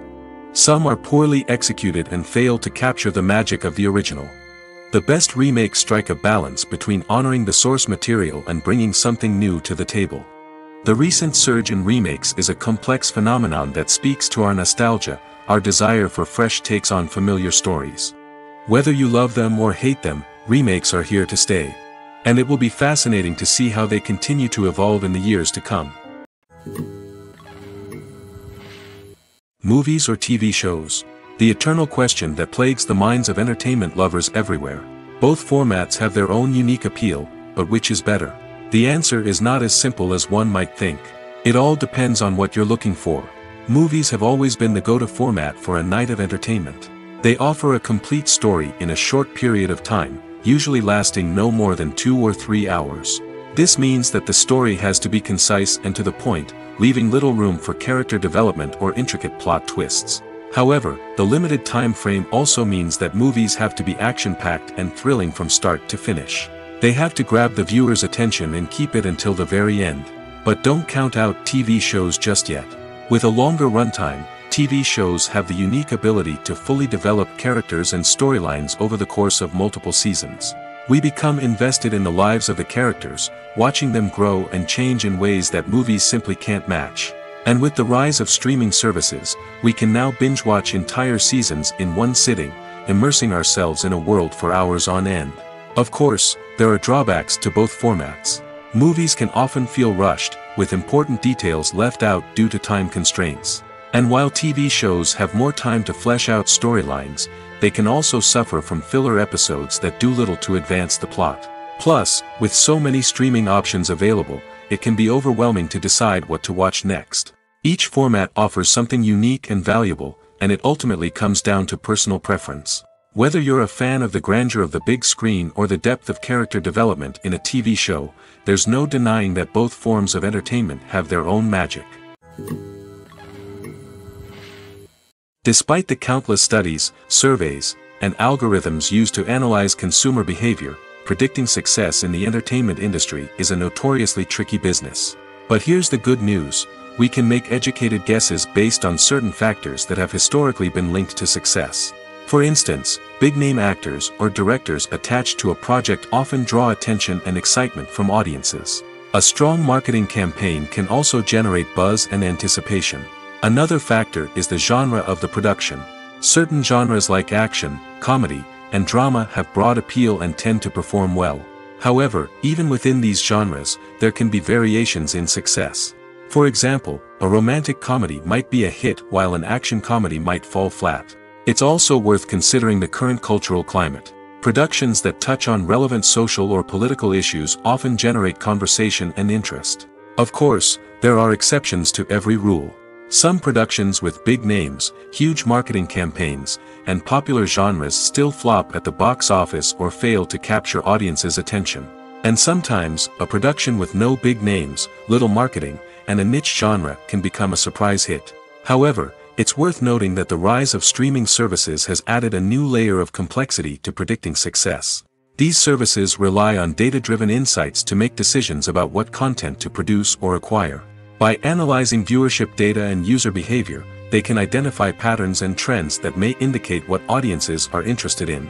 Some are poorly executed and fail to capture the magic of the original. The best remakes strike a balance between honoring the source material and bringing something new to the table. The recent surge in remakes is a complex phenomenon that speaks to our nostalgia, our desire for fresh takes on familiar stories. Whether you love them or hate them, remakes are here to stay. And it will be fascinating to see how they continue to evolve in the years to come. Movies or TV shows? The eternal question that plagues the minds of entertainment lovers everywhere. Both formats have their own unique appeal, but which is better? The answer is not as simple as one might think. It all depends on what you're looking for. Movies have always been the go-to format for a night of entertainment. They offer a complete story in a short period of time, usually lasting no more than 2 or 3 hours. This means that the story has to be concise and to the point, leaving little room for character development or intricate plot twists. However, the limited time frame also means that movies have to be action-packed and thrilling from start to finish. They have to grab the viewer's attention and keep it until the very end. But don't count out TV shows just yet. With a longer runtime, TV shows have the unique ability to fully develop characters and storylines over the course of multiple seasons. We become invested in the lives of the characters, watching them grow and change in ways that movies simply can't match. And with the rise of streaming services, we can now binge-watch entire seasons in one sitting, immersing ourselves in a world for hours on end. Of course, there are drawbacks to both formats. Movies can often feel rushed, with important details left out due to time constraints. And while TV shows have more time to flesh out storylines, they can also suffer from filler episodes that do little to advance the plot. Plus, with so many streaming options available, it can be overwhelming to decide what to watch next. Each format offers something unique and valuable, and it ultimately comes down to personal preference. Whether you're a fan of the grandeur of the big screen or the depth of character development in a TV show, there's no denying that both forms of entertainment have their own magic. Despite the countless studies, surveys, and algorithms used to analyze consumer behavior, predicting success in the entertainment industry is a notoriously tricky business. But here's the good news: we can make educated guesses based on certain factors that have historically been linked to success. For instance, big-name actors or directors attached to a project often draw attention and excitement from audiences. A strong marketing campaign can also generate buzz and anticipation. Another factor is the genre of the production. Certain genres like action, comedy, and drama have broad appeal and tend to perform well. However, even within these genres, there can be variations in success. For example, a romantic comedy might be a hit while an action comedy might fall flat. It's also worth considering the current cultural climate. Productions that touch on relevant social or political issues often generate conversation and interest. Of course, there are exceptions to every rule. Some productions with big names, huge marketing campaigns, and popular genres still flop at the box office or fail to capture audiences' attention. And sometimes, a production with no big names, little marketing, and a niche genre can become a surprise hit. However, it's worth noting that the rise of streaming services has added a new layer of complexity to predicting success. These services rely on data-driven insights to make decisions about what content to produce or acquire. By analyzing viewership data and user behavior, they can identify patterns and trends that may indicate what audiences are interested in.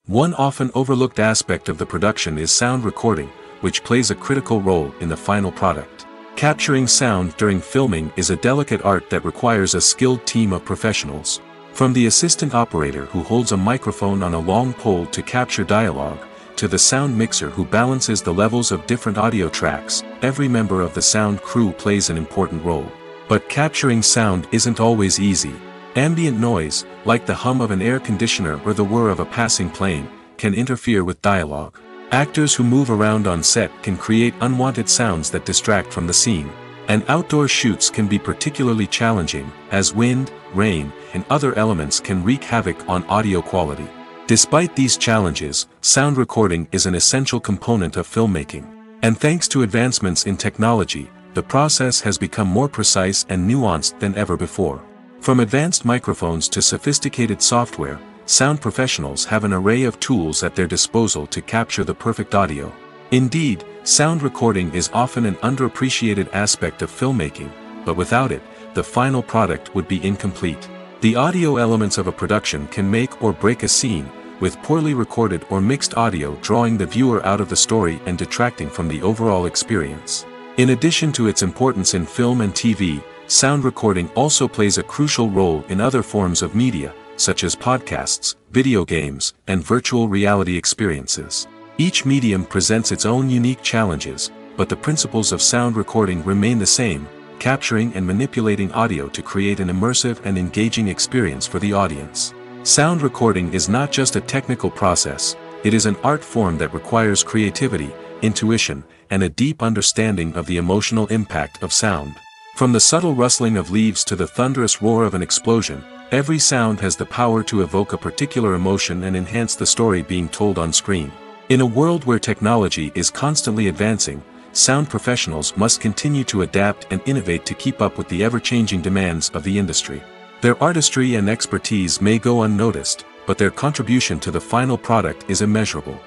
One often overlooked aspect of the production is sound recording, which plays a critical role in the final product. Capturing sound during filming is a delicate art that requires a skilled team of professionals. From the assistant operator who holds a microphone on a long pole to capture dialogue, to the sound mixer who balances the levels of different audio tracks, every member of the sound crew plays an important role. But capturing sound isn't always easy. Ambient noise, like the hum of an air conditioner or the whir of a passing plane, can interfere with dialogue. Actors who move around on set can create unwanted sounds that distract from the scene. And outdoor shoots can be particularly challenging, as wind, rain, and other elements can wreak havoc on audio quality. Despite these challenges, sound recording is an essential component of filmmaking. And thanks to advancements in technology, the process has become more precise and nuanced than ever before. From advanced microphones to sophisticated software, sound professionals have an array of tools at their disposal to capture the perfect audio. Indeed, sound recording is often an underappreciated aspect of filmmaking, but without it, the final product would be incomplete. The audio elements of a production can make or break a scene, with poorly recorded or mixed audio drawing the viewer out of the story and detracting from the overall experience. In addition to its importance in film and TV, sound recording also plays a crucial role in other forms of media, such as podcasts, video games, and virtual reality experiences. Each medium presents its own unique challenges, but the principles of sound recording remain the same, capturing and manipulating audio to create an immersive and engaging experience for the audience. Sound recording is not just a technical process, it is an art form that requires creativity, intuition, and a deep understanding of the emotional impact of sound. From the subtle rustling of leaves to the thunderous roar of an explosion, every sound has the power to evoke a particular emotion and enhance the story being told on screen. In a world where technology is constantly advancing, sound professionals must continue to adapt and innovate to keep up with the ever-changing demands of the industry. Their artistry and expertise may go unnoticed, but their contribution to the final product is immeasurable.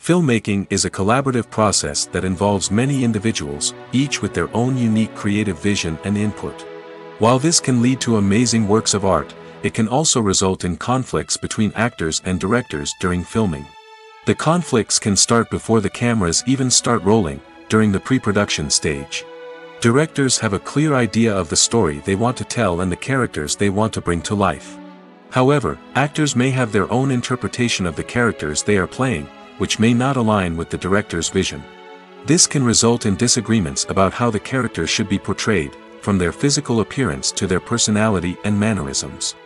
Filmmaking is a collaborative process that involves many individuals, each with their own unique creative vision and input. While this can lead to amazing works of art, it can also result in conflicts between actors and directors during filming. The conflicts can start before the cameras even start rolling, during the pre-production stage. Directors have a clear idea of the story they want to tell and the characters they want to bring to life. However, actors may have their own interpretation of the characters they are playing, which may not align with the director's vision. This can result in disagreements about how the characters should be portrayed, from their physical appearance to their personality and mannerisms.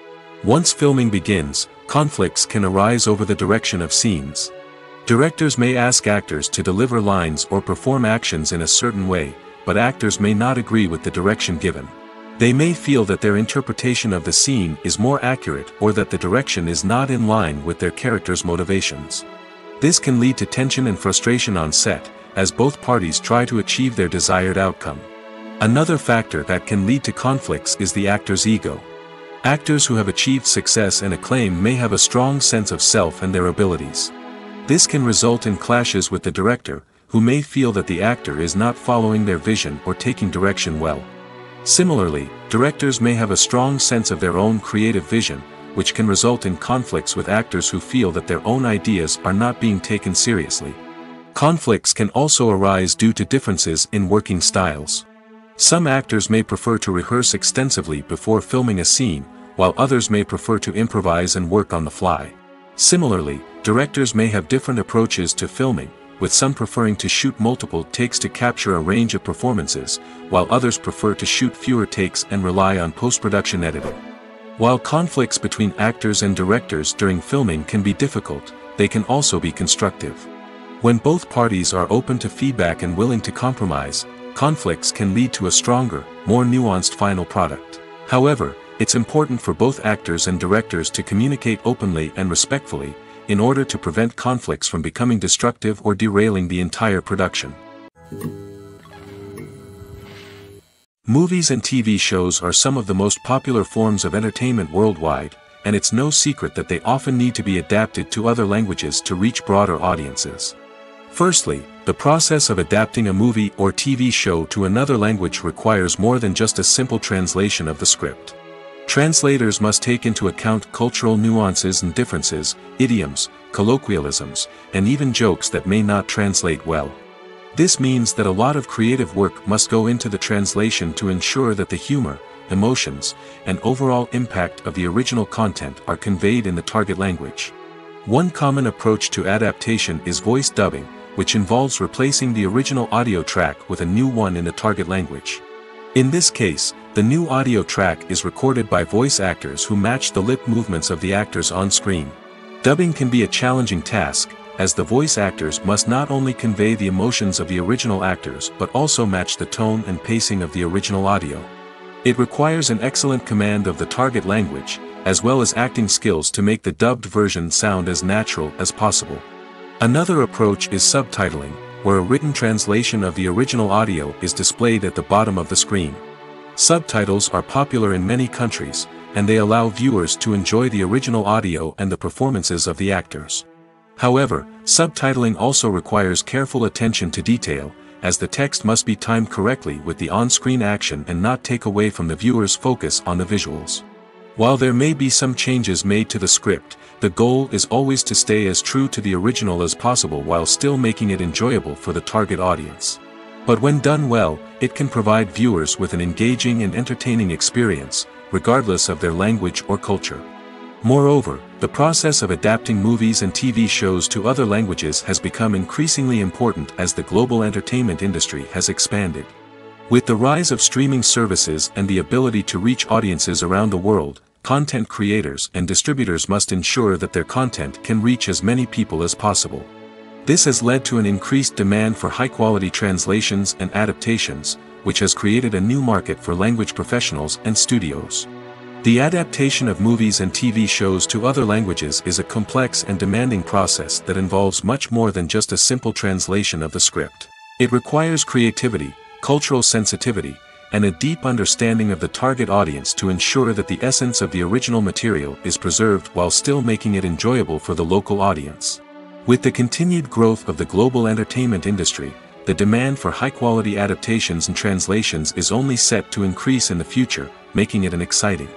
Once filming begins, conflicts can arise over the direction of scenes. Directors may ask actors to deliver lines or perform actions in a certain way, but actors may not agree with the direction given. They may feel that their interpretation of the scene is more accurate or that the direction is not in line with their character's motivations. This can lead to tension and frustration on set, as both parties try to achieve their desired outcome. Another factor that can lead to conflicts is the actor's ego. Actors who have achieved success and acclaim may have a strong sense of self and their abilities. This can result in clashes with the director, who may feel that the actor is not following their vision or taking direction well. Similarly, directors may have a strong sense of their own creative vision, which can result in conflicts with actors who feel that their own ideas are not being taken seriously. Conflicts can also arise due to differences in working styles. Some actors may prefer to rehearse extensively before filming a scene, while others may prefer to improvise and work on the fly. Similarly, directors may have different approaches to filming, with some preferring to shoot multiple takes to capture a range of performances, while others prefer to shoot fewer takes and rely on post-production editing. While conflicts between actors and directors during filming can be difficult, they can also be constructive. When both parties are open to feedback and willing to compromise, conflicts can lead to a stronger, more nuanced final product. However, it's important for both actors and directors to communicate openly and respectfully, in order to prevent conflicts from becoming destructive or derailing the entire production. Movies and TV shows are some of the most popular forms of entertainment worldwide, and it's no secret that they often need to be adapted to other languages to reach broader audiences. Firstly, the process of adapting a movie or TV show to another language requires more than just a simple translation of the script. Translators must take into account cultural nuances and differences, idioms, colloquialisms, and even jokes that may not translate well. This means that a lot of creative work must go into the translation to ensure that the humor, emotions, and overall impact of the original content are conveyed in the target language. One common approach to adaptation is voice dubbing, which involves replacing the original audio track with a new one in the target language. In this case, the new audio track is recorded by voice actors who match the lip movements of the actors on screen. Dubbing can be a challenging task, as the voice actors must not only convey the emotions of the original actors but also match the tone and pacing of the original audio. It requires an excellent command of the target language, as well as acting skills to make the dubbed version sound as natural as possible. Another approach is subtitling, where a written translation of the original audio is displayed at the bottom of the screen. Subtitles are popular in many countries, and they allow viewers to enjoy the original audio and the performances of the actors. However, subtitling also requires careful attention to detail, as the text must be timed correctly with the on-screen action and not take away from the viewer's focus on the visuals. While there may be some changes made to the script, the goal is always to stay as true to the original as possible while still making it enjoyable for the target audience. But when done well, it can provide viewers with an engaging and entertaining experience, regardless of their language or culture. Moreover, the process of adapting movies and TV shows to other languages has become increasingly important as the global entertainment industry has expanded. With the rise of streaming services and the ability to reach audiences around the world, content creators and distributors must ensure that their content can reach as many people as possible. This has led to an increased demand for high-quality translations and adaptations, which has created a new market for language professionals and studios. The adaptation of movies and TV shows to other languages is a complex and demanding process that involves much more than just a simple translation of the script. It requires creativity, cultural sensitivity, and a deep understanding of the target audience to ensure that the essence of the original material is preserved while still making it enjoyable for the local audience. With the continued growth of the global entertainment industry, the demand for high-quality adaptations and translations is only set to increase in the future, making it exciting.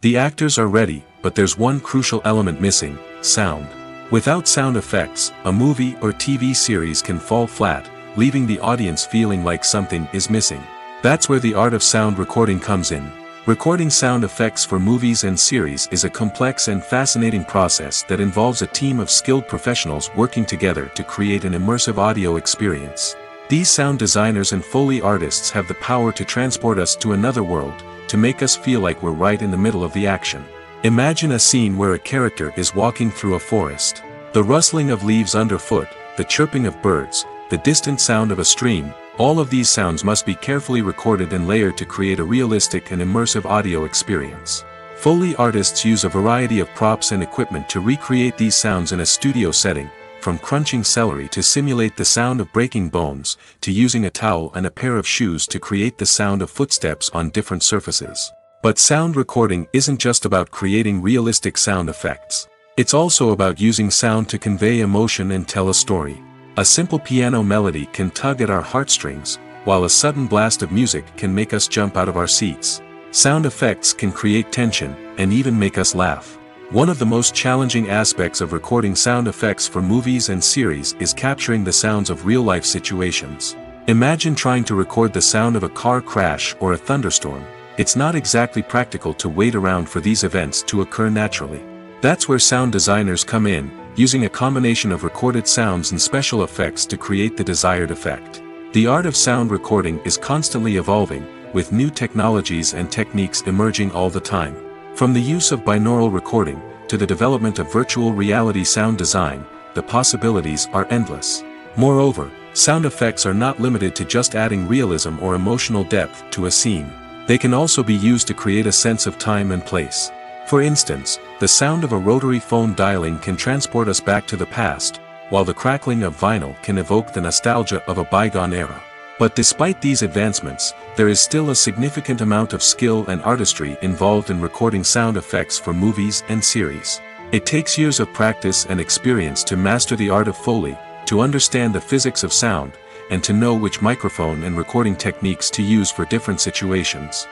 The actors are ready, but there's one crucial element missing: sound. Without sound effects, a movie or TV series can fall flat, leaving the audience feeling like something is missing. That's where the art of sound recording comes in. Recording sound effects for movies and series is a complex and fascinating process that involves a team of skilled professionals working together to create an immersive audio experience. These sound designers and Foley artists have the power to transport us to another world, to make us feel like we're right in the middle of the action. Imagine a scene where a character is walking through a forest. The rustling of leaves underfoot, the chirping of birds, the distant sound of a stream, all of these sounds must be carefully recorded and layered to create a realistic and immersive audio experience. Foley artists use a variety of props and equipment to recreate these sounds in a studio setting, from crunching celery to simulate the sound of breaking bones, to using a towel and a pair of shoes to create the sound of footsteps on different surfaces. But sound recording isn't just about creating realistic sound effects. It's also about using sound to convey emotion and tell a story. A simple piano melody can tug at our heartstrings, while a sudden blast of music can make us jump out of our seats. Sound effects can create tension, and even make us laugh. One of the most challenging aspects of recording sound effects for movies and series is capturing the sounds of real-life situations. Imagine trying to record the sound of a car crash or a thunderstorm. It's not exactly practical to wait around for these events to occur naturally. That's where sound designers come in, using a combination of recorded sounds and special effects to create the desired effect. The art of sound recording is constantly evolving, with new technologies and techniques emerging all the time. From the use of binaural recording, to the development of virtual reality sound design, the possibilities are endless. Moreover, sound effects are not limited to just adding realism or emotional depth to a scene. They can also be used to create a sense of time and place. For instance, the sound of a rotary phone dialing can transport us back to the past, while the crackling of vinyl can evoke the nostalgia of a bygone era. But despite these advancements, there is still a significant amount of skill and artistry involved in recording sound effects for movies and series. It takes years of practice and experience to master the art of Foley, to understand the physics of sound, and to know which microphone and recording techniques to use for different situations.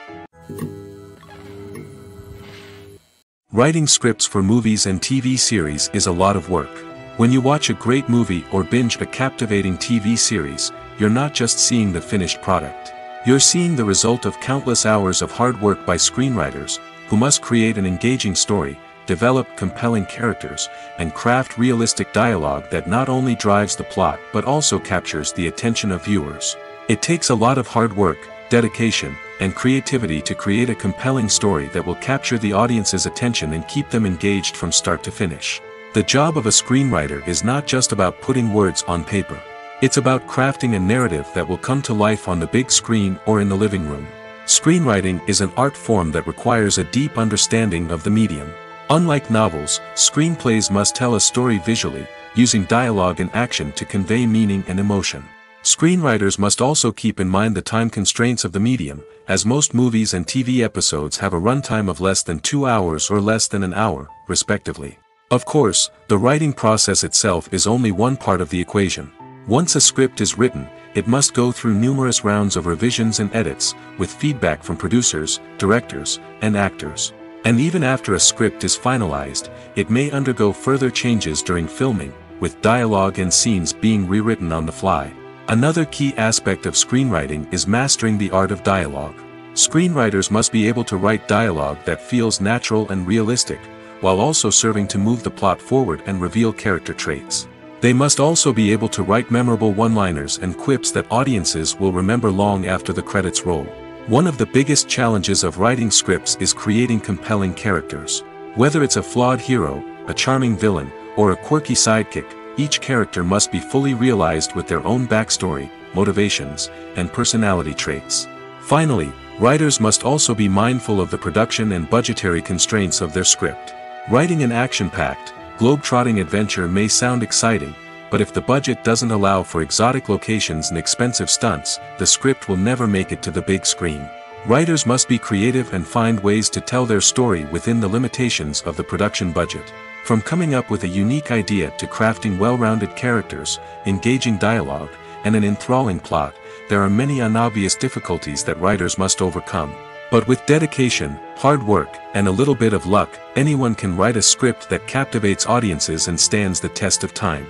Writing scripts for movies and TV series is a lot of work. When you watch a great movie or binge a captivating TV series, you're not just seeing the finished product. You're seeing the result of countless hours of hard work by screenwriters, who must create an engaging story, develop compelling characters, and craft realistic dialogue that not only drives the plot but also captures the attention of viewers. It takes a lot of hard work, dedication, and creativity to create a compelling story that will capture the audience's attention and keep them engaged from start to finish. The job of a screenwriter is not just about putting words on paper. It's about crafting a narrative that will come to life on the big screen or in the living room. Screenwriting is an art form that requires a deep understanding of the medium. Unlike novels, screenplays must tell a story visually, using dialogue and action to convey meaning and emotion. Screenwriters must also keep in mind the time constraints of the medium, as most movies and TV episodes have a runtime of less than 2 hours or less than an hour, respectively. Of course, the writing process itself is only one part of the equation. Once a script is written, it must go through numerous rounds of revisions and edits, with feedback from producers, directors, and actors. And even after a script is finalized, it may undergo further changes during filming, with dialogue and scenes being rewritten on the fly. Another key aspect of screenwriting is mastering the art of dialogue. Screenwriters must be able to write dialogue that feels natural and realistic, while also serving to move the plot forward and reveal character traits. They must also be able to write memorable one-liners and quips that audiences will remember long after the credits roll. One of the biggest challenges of writing scripts is creating compelling characters. Whether it's a flawed hero, a charming villain, or a quirky sidekick, each character must be fully realized with their own backstory, motivations, and personality traits. Finally, writers must also be mindful of the production and budgetary constraints of their script. Writing an action-packed, globe-trotting adventure may sound exciting, but if the budget doesn't allow for exotic locations and expensive stunts, the script will never make it to the big screen. Writers must be creative and find ways to tell their story within the limitations of the production budget. From coming up with a unique idea to crafting well-rounded characters, engaging dialogue, and an enthralling plot, there are many unobvious difficulties that writers must overcome. But with dedication, hard work, and a little bit of luck, anyone can write a script that captivates audiences and stands the test of time.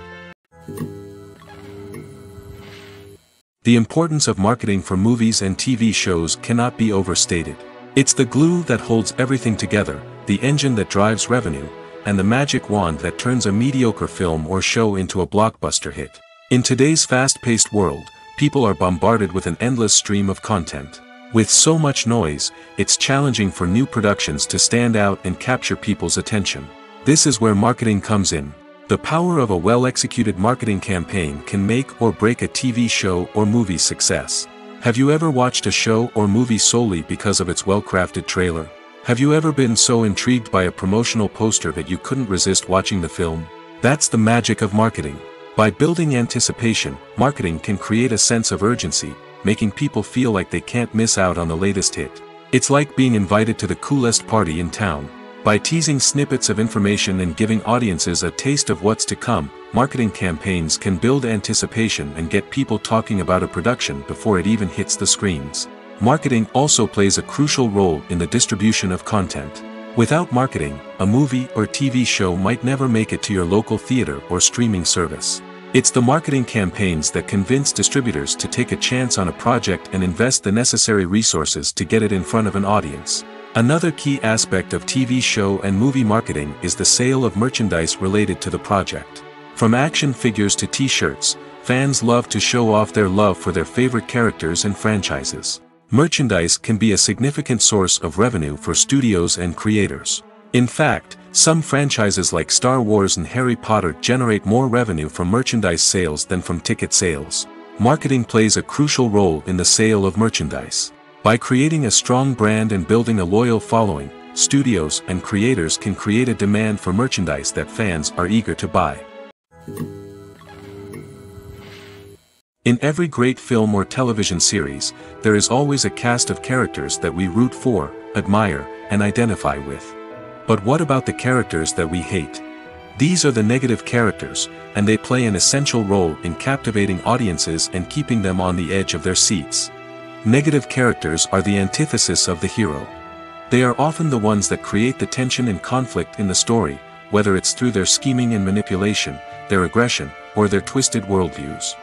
The importance of marketing for movies and TV shows cannot be overstated. It's the glue that holds everything together, the engine that drives revenue, and the magic wand that turns a mediocre film or show into a blockbuster hit. In today's fast-paced world, people are bombarded with an endless stream of content. With so much noise, it's challenging for new productions to stand out and capture people's attention. This is where marketing comes in. The power of a well-executed marketing campaign can make or break a TV show or movie's success. Have you ever watched a show or movie solely because of its well-crafted trailer? Have you ever been so intrigued by a promotional poster that you couldn't resist watching the film? That's the magic of marketing. By building anticipation, marketing can create a sense of urgency, making people feel like they can't miss out on the latest hit. It's like being invited to the coolest party in town. By teasing snippets of information and giving audiences a taste of what's to come, marketing campaigns can build anticipation and get people talking about a production before it even hits the screens. Marketing also plays a crucial role in the distribution of content. Without marketing, a movie or TV show might never make it to your local theater or streaming service. It's the marketing campaigns that convince distributors to take a chance on a project and invest the necessary resources to get it in front of an audience. Another key aspect of TV show and movie marketing is the sale of merchandise related to the project. From action figures to t-shirts, fans love to show off their love for their favorite characters and franchises. Merchandise can be a significant source of revenue for studios and creators. In fact, some franchises like Star Wars and Harry Potter generate more revenue from merchandise sales than from ticket sales. Marketing plays a crucial role in the sale of merchandise. By creating a strong brand and building a loyal following, studios and creators can create a demand for merchandise that fans are eager to buy. In every great film or television series, there is always a cast of characters that we root for, admire, and identify with. But what about the characters that we hate? These are the negative characters, and they play an essential role in captivating audiences and keeping them on the edge of their seats. Negative characters are the antithesis of the hero. They are often the ones that create the tension and conflict in the story, whether it's through their scheming and manipulation, their aggression, or their twisted worldviews.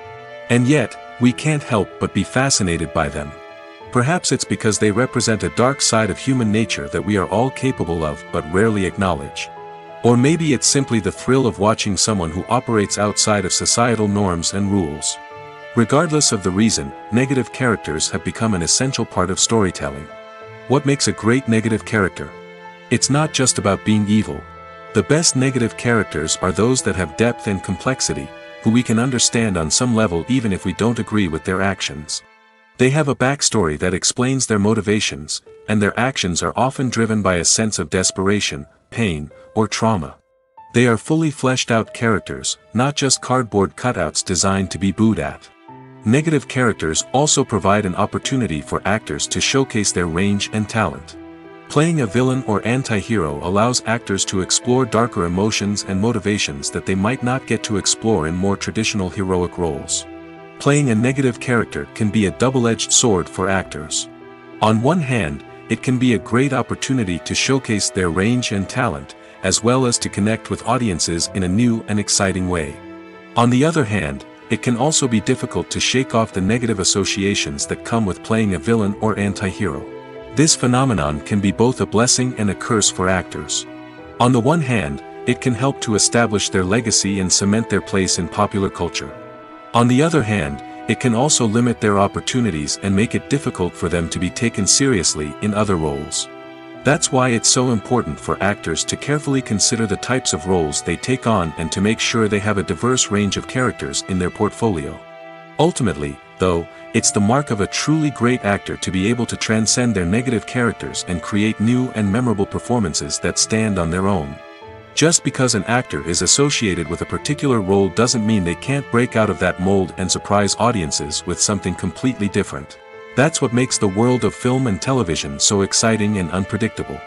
And yet, we can't help but be fascinated by them. Perhaps it's because they represent a dark side of human nature that we are all capable of but rarely acknowledge. Or maybe it's simply the thrill of watching someone who operates outside of societal norms and rules. Regardless of the reason, negative characters have become an essential part of storytelling. What makes a great negative character? It's not just about being evil. The best negative characters are those that have depth and complexity, who we can understand on some level even if we don't agree with their actions. They have a backstory that explains their motivations, and their actions are often driven by a sense of desperation, pain, or trauma. They are fully fleshed out characters, not just cardboard cutouts designed to be booed at. Negative characters also provide an opportunity for actors to showcase their range and talent. Playing a villain or anti-hero allows actors to explore darker emotions and motivations that they might not get to explore in more traditional heroic roles. Playing a negative character can be a double-edged sword for actors. On one hand, it can be a great opportunity to showcase their range and talent, as well as to connect with audiences in a new and exciting way. On the other hand, it can also be difficult to shake off the negative associations that come with playing a villain or anti-hero. This phenomenon can be both a blessing and a curse for actors. On the one hand, it can help to establish their legacy and cement their place in popular culture. On the other hand, it can also limit their opportunities and make it difficult for them to be taken seriously in other roles. That's why it's so important for actors to carefully consider the types of roles they take on and to make sure they have a diverse range of characters in their portfolio. Ultimately, though, it's the mark of a truly great actor to be able to transcend their negative characters and create new and memorable performances that stand on their own. Just because an actor is associated with a particular role doesn't mean they can't break out of that mold and surprise audiences with something completely different. That's what makes the world of film and television so exciting and unpredictable.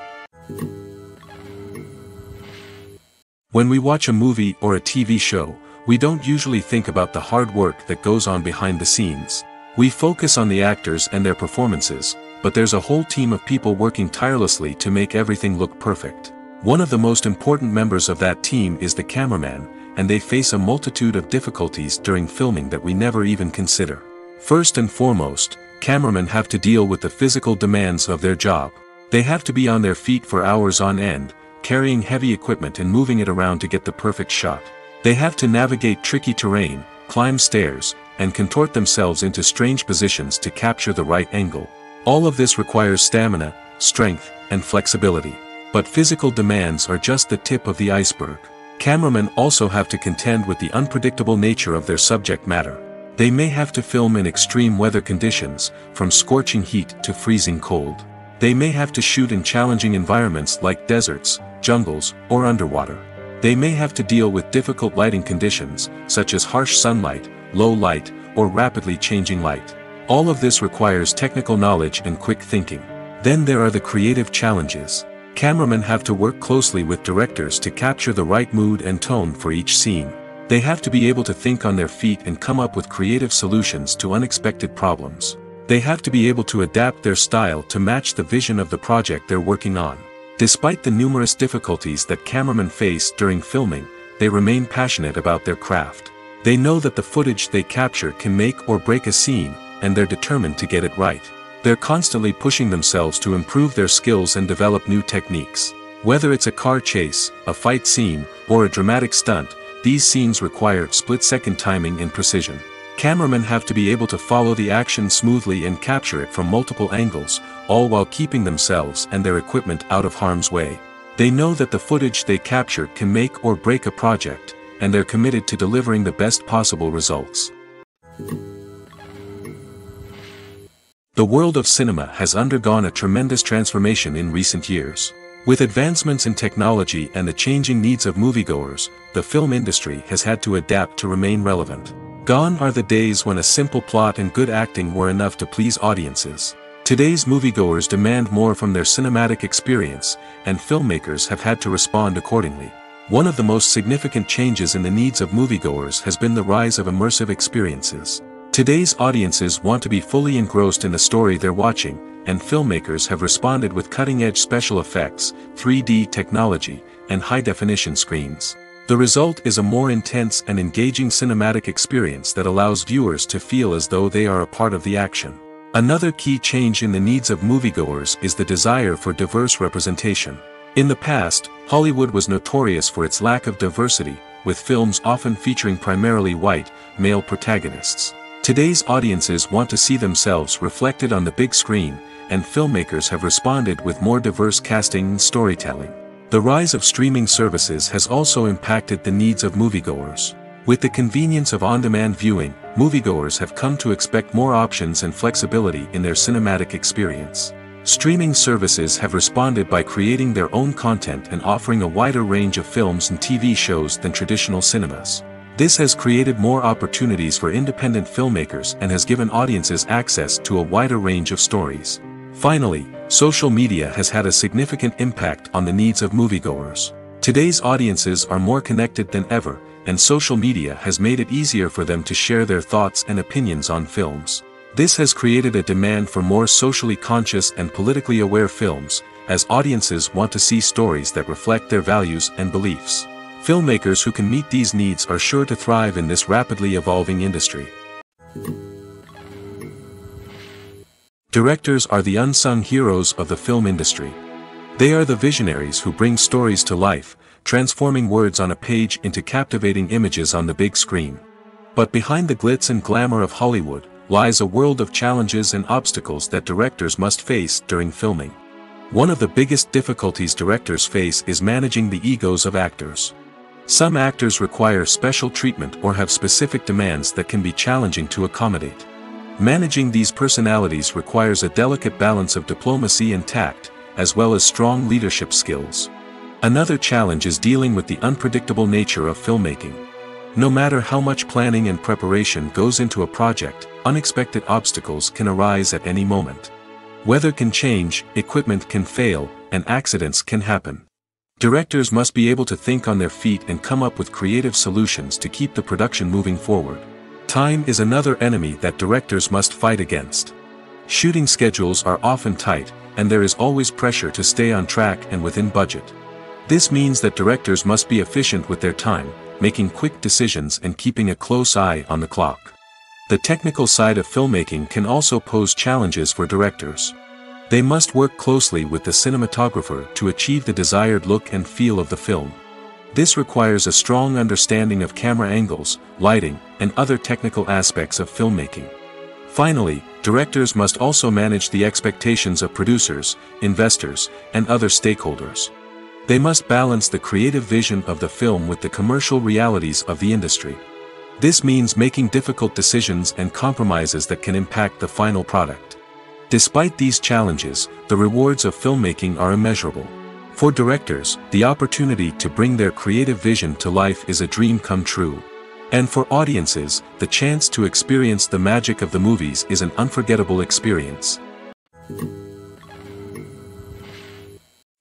When we watch a movie or a TV show, we don't usually think about the hard work that goes on behind the scenes. We focus on the actors and their performances, but there's a whole team of people working tirelessly to make everything look perfect. One of the most important members of that team is the cameraman, and they face a multitude of difficulties during filming that we never even consider. First and foremost, cameramen have to deal with the physical demands of their job. They have to be on their feet for hours on end, carrying heavy equipment and moving it around to get the perfect shot. They have to navigate tricky terrain, climb stairs, and contort themselves into strange positions to capture the right angle. All of this requires stamina, strength, and flexibility. But physical demands are just the tip of the iceberg. Cameramen also have to contend with the unpredictable nature of their subject matter. They may have to film in extreme weather conditions, from scorching heat to freezing cold. They may have to shoot in challenging environments like deserts, jungles, or underwater. They may have to deal with difficult lighting conditions, such as harsh sunlight, low light, or rapidly changing light. All of this requires technical knowledge and quick thinking. Then there are the creative challenges. Cameramen have to work closely with directors to capture the right mood and tone for each scene. They have to be able to think on their feet and come up with creative solutions to unexpected problems. They have to be able to adapt their style to match the vision of the project they're working on. Despite the numerous difficulties that cameramen face during filming, they remain passionate about their craft. They know that the footage they capture can make or break a scene, and they're determined to get it right. They're constantly pushing themselves to improve their skills and develop new techniques. Whether it's a car chase, a fight scene, or a dramatic stunt, these scenes require split-second timing and precision. Cameramen have to be able to follow the action smoothly and capture it from multiple angles, all while keeping themselves and their equipment out of harm's way. They know that the footage they capture can make or break a project, and they're committed to delivering the best possible results. The world of cinema has undergone a tremendous transformation in recent years. With advancements in technology and the changing needs of moviegoers, the film industry has had to adapt to remain relevant. Gone are the days when a simple plot and good acting were enough to please audiences. Today's moviegoers demand more from their cinematic experience, and filmmakers have had to respond accordingly. One of the most significant changes in the needs of moviegoers has been the rise of immersive experiences. Today's audiences want to be fully engrossed in the story they're watching, and filmmakers have responded with cutting-edge special effects, 3D technology, and high-definition screens. The result is a more intense and engaging cinematic experience that allows viewers to feel as though they are a part of the action. Another key change in the needs of moviegoers is the desire for diverse representation. In the past, Hollywood was notorious for its lack of diversity, with films often featuring primarily white, male protagonists. Today's audiences want to see themselves reflected on the big screen, and filmmakers have responded with more diverse casting and storytelling. The rise of streaming services has also impacted the needs of moviegoers. With the convenience of on-demand viewing, moviegoers have come to expect more options and flexibility in their cinematic experience. Streaming services have responded by creating their own content and offering a wider range of films and TV shows than traditional cinemas. This has created more opportunities for independent filmmakers and has given audiences access to a wider range of stories. Finally, social media has had a significant impact on the needs of moviegoers. Today's audiences are more connected than ever, and social media has made it easier for them to share their thoughts and opinions on films. This has created a demand for more socially conscious and politically aware films, as audiences want to see stories that reflect their values and beliefs. Filmmakers who can meet these needs are sure to thrive in this rapidly evolving industry. Directors are the unsung heroes of the film industry. They are the visionaries who bring stories to life, transforming words on a page into captivating images on the big screen. But behind the glitz and glamour of Hollywood lies a world of challenges and obstacles that directors must face during filming. One of the biggest difficulties directors face is managing the egos of actors. Some actors require special treatment or have specific demands that can be challenging to accommodate. Managing these personalities requires a delicate balance of diplomacy and tact, as well as strong leadership skills. Another challenge is dealing with the unpredictable nature of filmmaking. No matter how much planning and preparation goes into a project, unexpected obstacles can arise at any moment. Weather can change, equipment can fail, and accidents can happen. Directors must be able to think on their feet and come up with creative solutions to keep the production moving forward. Time is another enemy that directors must fight against. Shooting schedules are often tight, and there is always pressure to stay on track and within budget. This means that directors must be efficient with their time, making quick decisions and keeping a close eye on the clock. The technical side of filmmaking can also pose challenges for directors. They must work closely with the cinematographer to achieve the desired look and feel of the film. This requires a strong understanding of camera angles, lighting, and other technical aspects of filmmaking. Finally, directors must also manage the expectations of producers, investors, and other stakeholders. They must balance the creative vision of the film with the commercial realities of the industry. This means making difficult decisions and compromises that can impact the final product. Despite these challenges, the rewards of filmmaking are immeasurable. For directors, the opportunity to bring their creative vision to life is a dream come true. And for audiences, the chance to experience the magic of the movies is an unforgettable experience.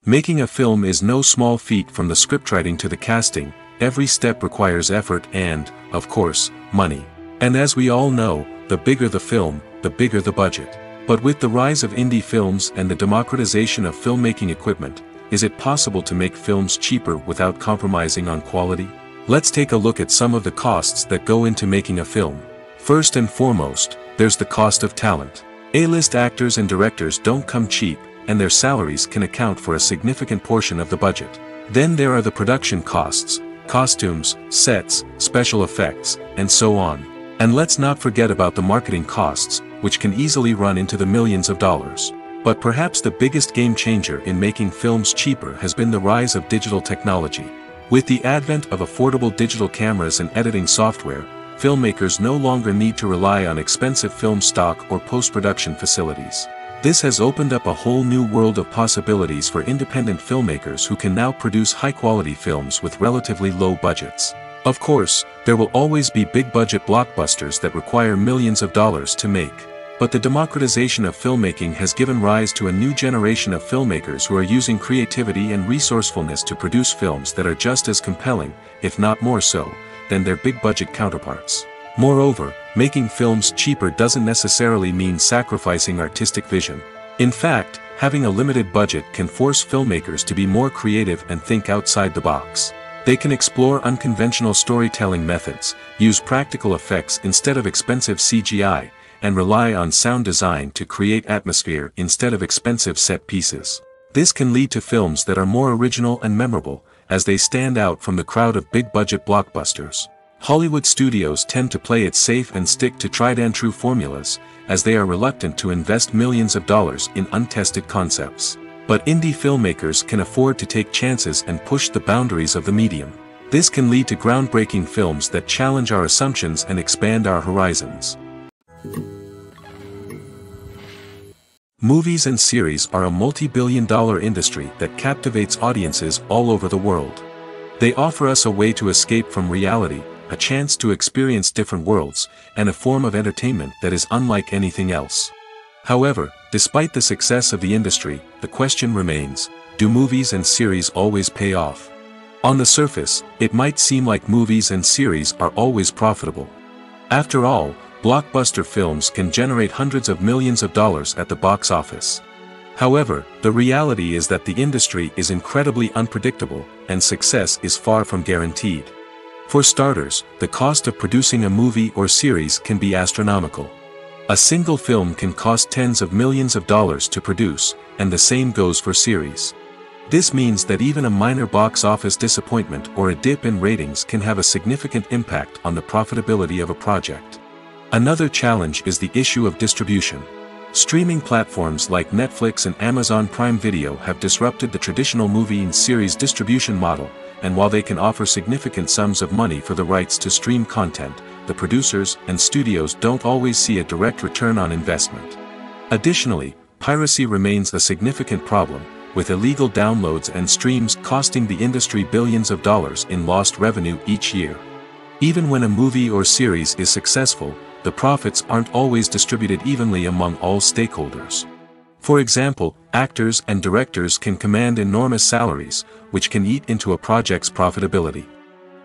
Making a film is no small feat. From the scriptwriting to the casting, every step requires effort and, of course, money. And as we all know, the bigger the film, the bigger the budget. But with the rise of indie films and the democratization of filmmaking equipment, is it possible to make films cheaper without compromising on quality? Let's take a look at some of the costs that go into making a film. First and foremost, there's the cost of talent. A-list actors and directors don't come cheap, and their salaries can account for a significant portion of the budget. Then there are the production costs, costumes, sets, special effects, and so on. And let's not forget about the marketing costs, which can easily run into the millions of dollars. But perhaps the biggest game changer in making films cheaper has been the rise of digital technology. With the advent of affordable digital cameras and editing software, filmmakers no longer need to rely on expensive film stock or post-production facilities. This has opened up a whole new world of possibilities for independent filmmakers who can now produce high-quality films with relatively low budgets. Of course, there will always be big-budget blockbusters that require millions of dollars to make. But the democratization of filmmaking has given rise to a new generation of filmmakers who are using creativity and resourcefulness to produce films that are just as compelling, if not more so, than their big-budget counterparts. Moreover, making films cheaper doesn't necessarily mean sacrificing artistic vision. In fact, having a limited budget can force filmmakers to be more creative and think outside the box. They can explore unconventional storytelling methods, use practical effects instead of expensive CGI, and rely on sound design to create atmosphere instead of expensive set pieces. This can lead to films that are more original and memorable, as they stand out from the crowd of big-budget blockbusters. Hollywood studios tend to play it safe and stick to tried-and-true formulas, as they are reluctant to invest millions of dollars in untested concepts. But indie filmmakers can afford to take chances and push the boundaries of the medium. This can lead to groundbreaking films that challenge our assumptions and expand our horizons. Movies and series are a multi-billion-dollar industry that captivates audiences all over the world. They offer us a way to escape from reality, a chance to experience different worlds, and a form of entertainment that is unlike anything else. However, despite the success of the industry, the question remains, do movies and series always pay off? On the surface, it might seem like movies and series are always profitable. After all, blockbuster films can generate hundreds of millions of dollars at the box office. However, the reality is that the industry is incredibly unpredictable, and success is far from guaranteed. For starters, the cost of producing a movie or series can be astronomical. A single film can cost tens of millions of dollars to produce, and the same goes for series. This means that even a minor box office disappointment or a dip in ratings can have a significant impact on the profitability of a project. Another challenge is the issue of distribution. Streaming platforms like Netflix and Amazon Prime Video have disrupted the traditional movie and series distribution model, and while they can offer significant sums of money for the rights to stream content, the producers and studios don't always see a direct return on investment. Additionally, piracy remains a significant problem, with illegal downloads and streams costing the industry billions of dollars in lost revenue each year. Even when a movie or series is successful, the profits aren't always distributed evenly among all stakeholders. For example, actors and directors can command enormous salaries, which can eat into a project's profitability.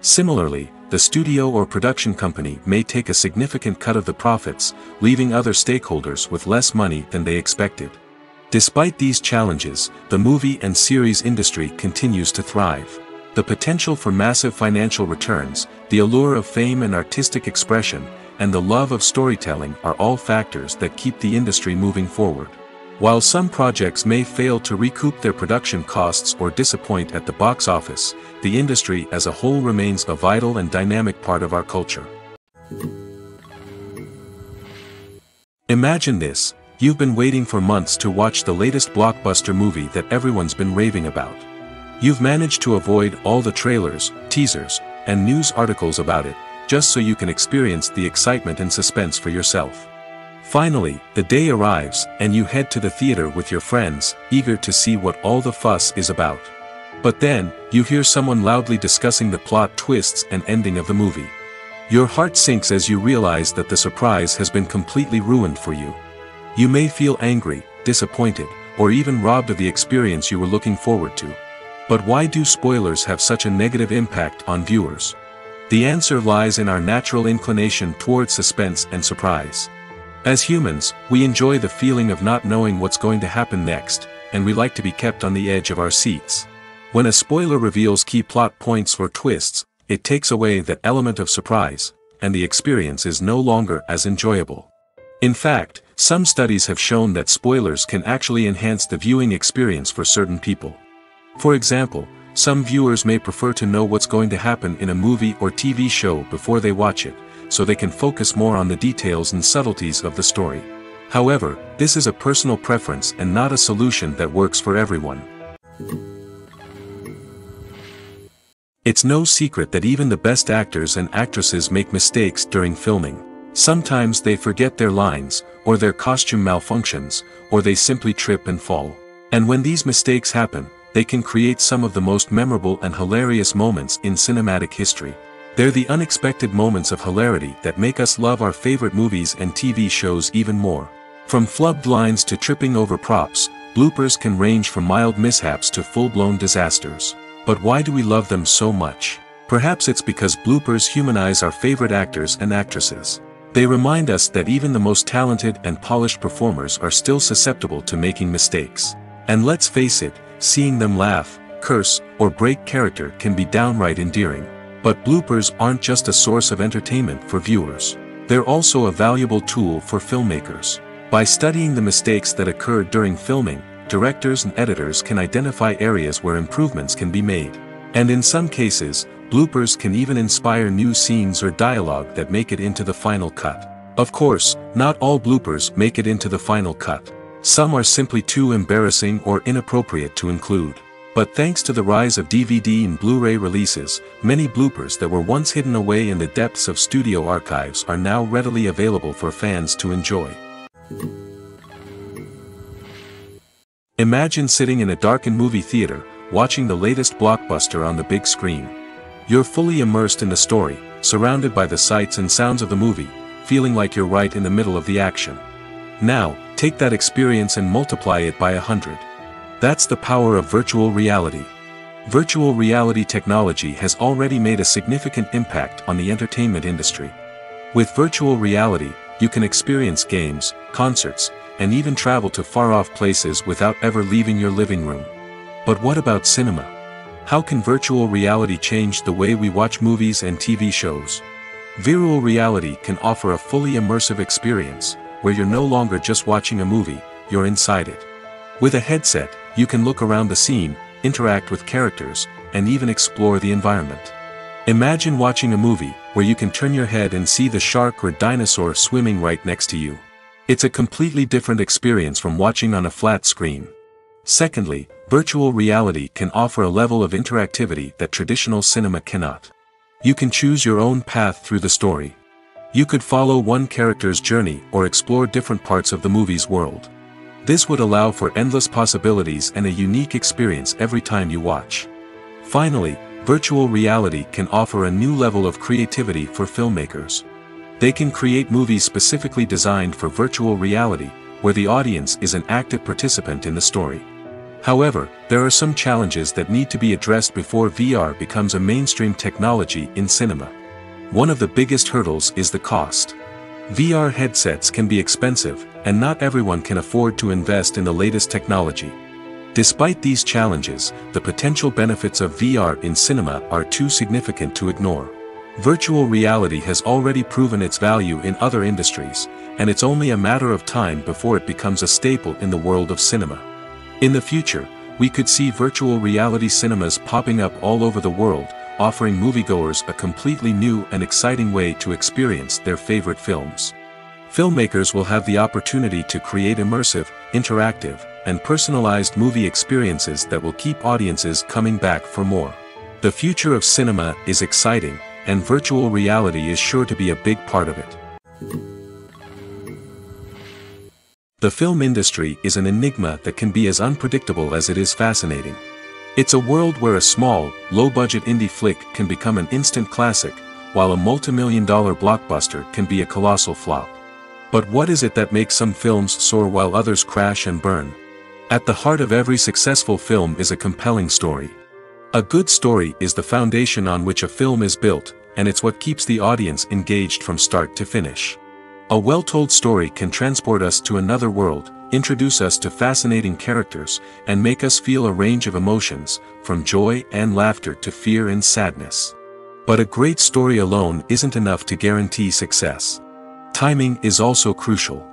Similarly, the studio or production company may take a significant cut of the profits, leaving other stakeholders with less money than they expected. Despite these challenges, the movie and series industry continues to thrive. The potential for massive financial returns, the allure of fame and artistic expression, and the love of storytelling are all factors that keep the industry moving forward. While some projects may fail to recoup their production costs or disappoint at the box office, the industry as a whole remains a vital and dynamic part of our culture. Imagine this: you've been waiting for months to watch the latest blockbuster movie that everyone's been raving about. You've managed to avoid all the trailers, teasers, and news articles about it, just so you can experience the excitement and suspense for yourself. Finally, the day arrives, and you head to the theater with your friends, eager to see what all the fuss is about. But then, you hear someone loudly discussing the plot twists and ending of the movie. Your heart sinks as you realize that the surprise has been completely ruined for you. You may feel angry, disappointed, or even robbed of the experience you were looking forward to. But why do spoilers have such a negative impact on viewers? The answer lies in our natural inclination toward suspense and surprise. As humans, we enjoy the feeling of not knowing what's going to happen next, and we like to be kept on the edge of our seats. When a spoiler reveals key plot points or twists, it takes away that element of surprise, and the experience is no longer as enjoyable. In fact, some studies have shown that spoilers can actually enhance the viewing experience for certain people. For example, some viewers may prefer to know what's going to happen in a movie or TV show before they watch it, so they can focus more on the details and subtleties of the story. However, this is a personal preference and not a solution that works for everyone. It's no secret that even the best actors and actresses make mistakes during filming. Sometimes they forget their lines, or their costume malfunctions, or they simply trip and fall. And when these mistakes happen, they can create some of the most memorable and hilarious moments in cinematic history. They're the unexpected moments of hilarity that make us love our favorite movies and TV shows even more. From flubbed lines to tripping over props, bloopers can range from mild mishaps to full-blown disasters. But why do we love them so much? Perhaps it's because bloopers humanize our favorite actors and actresses. They remind us that even the most talented and polished performers are still susceptible to making mistakes. And let's face it, seeing them laugh, curse, or break character can be downright endearing. But bloopers aren't just a source of entertainment for viewers. They're also a valuable tool for filmmakers. By studying the mistakes that occurred during filming, directors and editors can identify areas where improvements can be made. And in some cases, bloopers can even inspire new scenes or dialogue that make it into the final cut. Of course, not all bloopers make it into the final cut. Some are simply too embarrassing or inappropriate to include. But thanks to the rise of DVD and Blu-ray releases, many bloopers that were once hidden away in the depths of studio archives are now readily available for fans to enjoy. Imagine sitting in a darkened movie theater, watching the latest blockbuster on the big screen. You're fully immersed in the story, surrounded by the sights and sounds of the movie, feeling like you're right in the middle of the action. Now, take that experience and multiply it by 100. That's the power of virtual reality. Virtual reality technology has already made a significant impact on the entertainment industry. With virtual reality, you can experience games, concerts, and even travel to far-off places without ever leaving your living room. But what about cinema? How can virtual reality change the way we watch movies and TV shows? Virtual reality can offer a fully immersive experience, where you're no longer just watching a movie, you're inside it. With a headset, you can look around the scene, interact with characters, and even explore the environment. Imagine watching a movie where you can turn your head and see the shark or dinosaur swimming right next to you. It's a completely different experience from watching on a flat screen. Secondly, virtual reality can offer a level of interactivity that traditional cinema cannot. You can choose your own path through the story. You could follow one character's journey or explore different parts of the movie's world. This would allow for endless possibilities and a unique experience every time you watch. Finally, virtual reality can offer a new level of creativity for filmmakers. They can create movies specifically designed for virtual reality, where the audience is an active participant in the story. However, there are some challenges that need to be addressed before VR becomes a mainstream technology in cinema. One of the biggest hurdles is the cost. VR headsets can be expensive, and not everyone can afford to invest in the latest technology. Despite these challenges, the potential benefits of VR in cinema are too significant to ignore. Virtual reality has already proven its value in other industries, and it's only a matter of time before it becomes a staple in the world of cinema. In the future, we could see virtual reality cinemas popping up all over the world, offering moviegoers a completely new and exciting way to experience their favorite films. Filmmakers will have the opportunity to create immersive, interactive, and personalized movie experiences that will keep audiences coming back for more. The future of cinema is exciting, and virtual reality is sure to be a big part of it. The film industry is an enigma that can be as unpredictable as it is fascinating. It's a world where a small, low-budget indie flick can become an instant classic, while a multi-million-dollar blockbuster can be a colossal flop. But what is it that makes some films soar while others crash and burn? At the heart of every successful film is a compelling story. A good story is the foundation on which a film is built, and it's what keeps the audience engaged from start to finish. A well-told story can transport us to another world, introduce us to fascinating characters, and make us feel a range of emotions, from joy and laughter to fear and sadness. But a great story alone isn't enough to guarantee success. Timing is also crucial.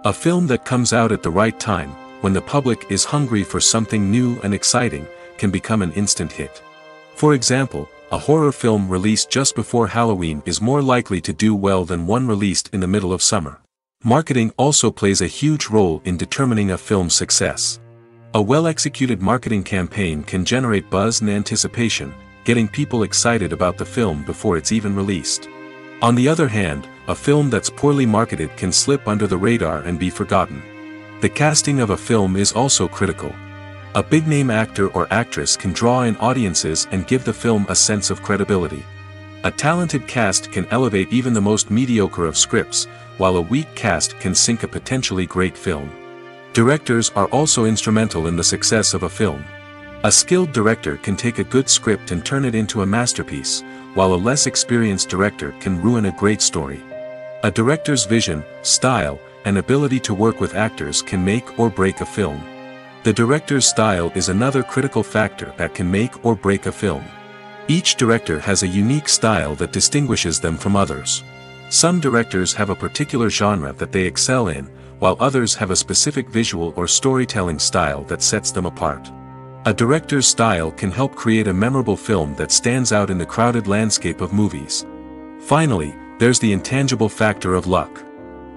A film that comes out at the right time, when the public is hungry for something new and exciting, can become an instant hit. For example, a horror film released just before Halloween is more likely to do well than one released in the middle of summer. Marketing also plays a huge role in determining a film's success. A well-executed marketing campaign can generate buzz and anticipation, getting people excited about the film before it's even released. On the other hand, a film that's poorly marketed can slip under the radar and be forgotten. The casting of a film is also critical. A big-name actor or actress can draw in audiences and give the film a sense of credibility. A talented cast can elevate even the most mediocre of scripts, while a weak cast can sink a potentially great film. Directors are also instrumental in the success of a film. A skilled director can take a good script and turn it into a masterpiece, while a less experienced director can ruin a great story. A director's vision, style, and ability to work with actors can make or break a film. The director's style is another critical factor that can make or break a film. Each director has a unique style that distinguishes them from others. Some directors have a particular genre that they excel in, while others have a specific visual or storytelling style that sets them apart. A director's style can help create a memorable film that stands out in the crowded landscape of movies. Finally, there's the intangible factor of luck.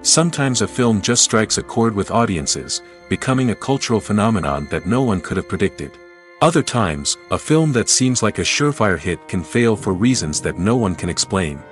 Sometimes a film just strikes a chord with audiences, becoming a cultural phenomenon that no one could have predicted. Other times, a film that seems like a surefire hit can fail for reasons that no one can explain.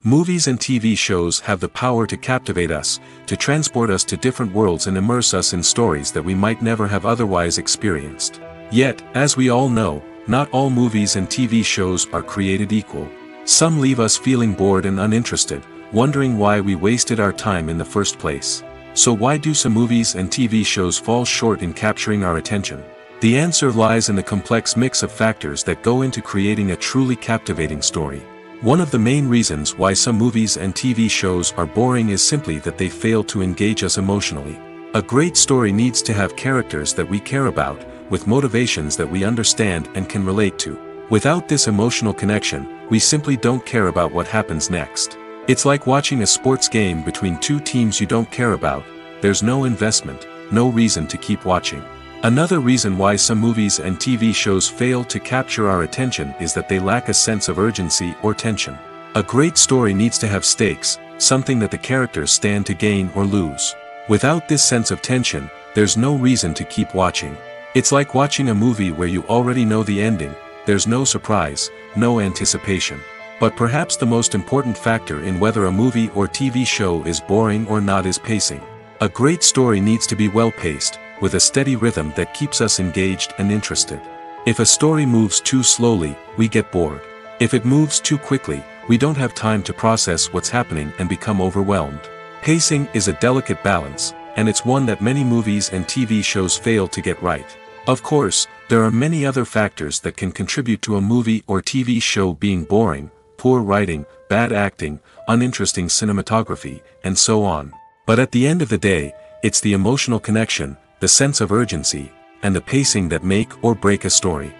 Movies and TV shows have the power to captivate us, to transport us to different worlds and immerse us in stories that we might never have otherwise experienced. Yet, as we all know, not all movies and TV shows are created equal. Some leave us feeling bored and uninterested, wondering why we wasted our time in the first place. So why do some movies and TV shows fall short in capturing our attention? The answer lies in the complex mix of factors that go into creating a truly captivating story. One of the main reasons why some movies and TV shows are boring is simply that they fail to engage us emotionally. A great story needs to have characters that we care about, with motivations that we understand and can relate to. Without this emotional connection, we simply don't care about what happens next. It's like watching a sports game between two teams you don't care about. There's no investment, no reason to keep watching. Another reason why some movies and TV shows fail to capture our attention is that they lack a sense of urgency or tension. A great story needs to have stakes, something that the characters stand to gain or lose. Without this sense of tension, there's no reason to keep watching. It's like watching a movie where you already know the ending. There's no surprise, no anticipation. But perhaps the most important factor in whether a movie or TV show is boring or not is pacing. A great story needs to be well-paced, with a steady rhythm that keeps us engaged and interested. If a story moves too slowly, we get bored. If it moves too quickly, we don't have time to process what's happening and become overwhelmed. Pacing is a delicate balance, and it's one that many movies and TV shows fail to get right. Of course, there are many other factors that can contribute to a movie or TV show being boring: poor writing, bad acting, uninteresting cinematography, and so on. But at the end of the day, it's the emotional connection, the sense of urgency, and the pacing that make or break a story.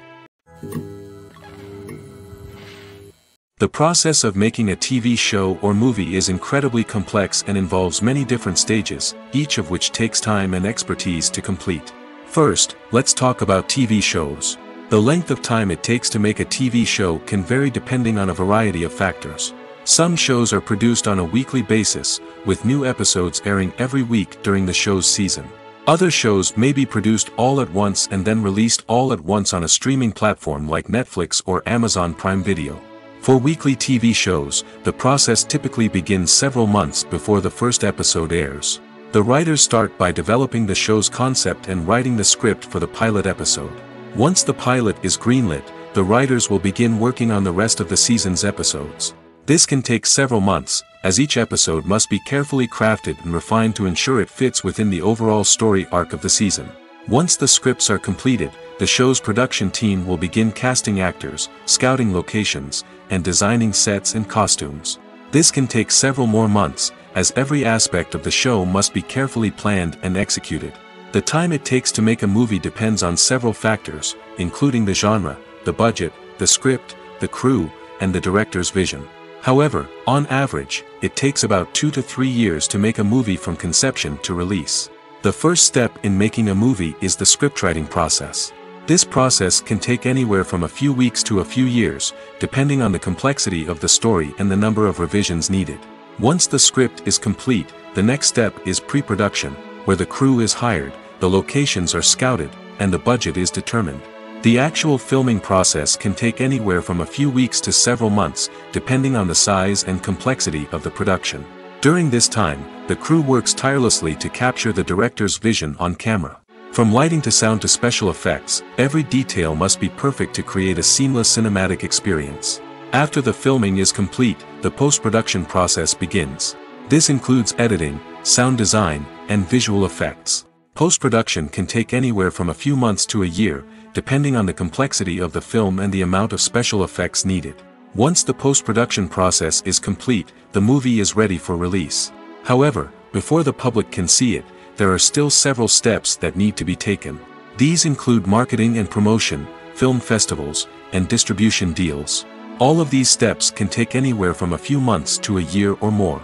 The process of making a TV show or movie is incredibly complex and involves many different stages, each of which takes time and expertise to complete. First, let's talk about TV shows. The length of time it takes to make a TV show can vary depending on a variety of factors. Some shows are produced on a weekly basis, with new episodes airing every week during the show's season. Other shows may be produced all at once and then released all at once on a streaming platform like Netflix or Amazon Prime Video. For weekly TV shows, the process typically begins several months before the first episode airs. The writers start by developing the show's concept and writing the script for the pilot episode. Once the pilot is greenlit, the writers will begin working on the rest of the season's episodes. This can take several months, as each episode must be carefully crafted and refined to ensure it fits within the overall story arc of the season. Once the scripts are completed, the show's production team will begin casting actors, scouting locations, and designing sets and costumes. This can take several more months, as every aspect of the show must be carefully planned and executed. The time it takes to make a movie depends on several factors, including the genre, the budget, the script, the crew, and the director's vision. However, on average, it takes about 2 to 3 years to make a movie from conception to release. The first step in making a movie is the scriptwriting process. This process can take anywhere from a few weeks to a few years, depending on the complexity of the story and the number of revisions needed. Once the script is complete, the next step is pre-production, where the crew is hired, the locations are scouted, and the budget is determined. The actual filming process can take anywhere from a few weeks to several months, depending on the size and complexity of the production. During this time, the crew works tirelessly to capture the director's vision on camera. From lighting to sound to special effects, every detail must be perfect to create a seamless cinematic experience. After the filming is complete, the post-production process begins. This includes editing, sound design, and visual effects. Post-production can take anywhere from a few months to a year, depending on the complexity of the film and the amount of special effects needed. Once the post-production process is complete, the movie is ready for release. However, before the public can see it, there are still several steps that need to be taken. These include marketing and promotion, film festivals, and distribution deals. All of these steps can take anywhere from a few months to a year or more.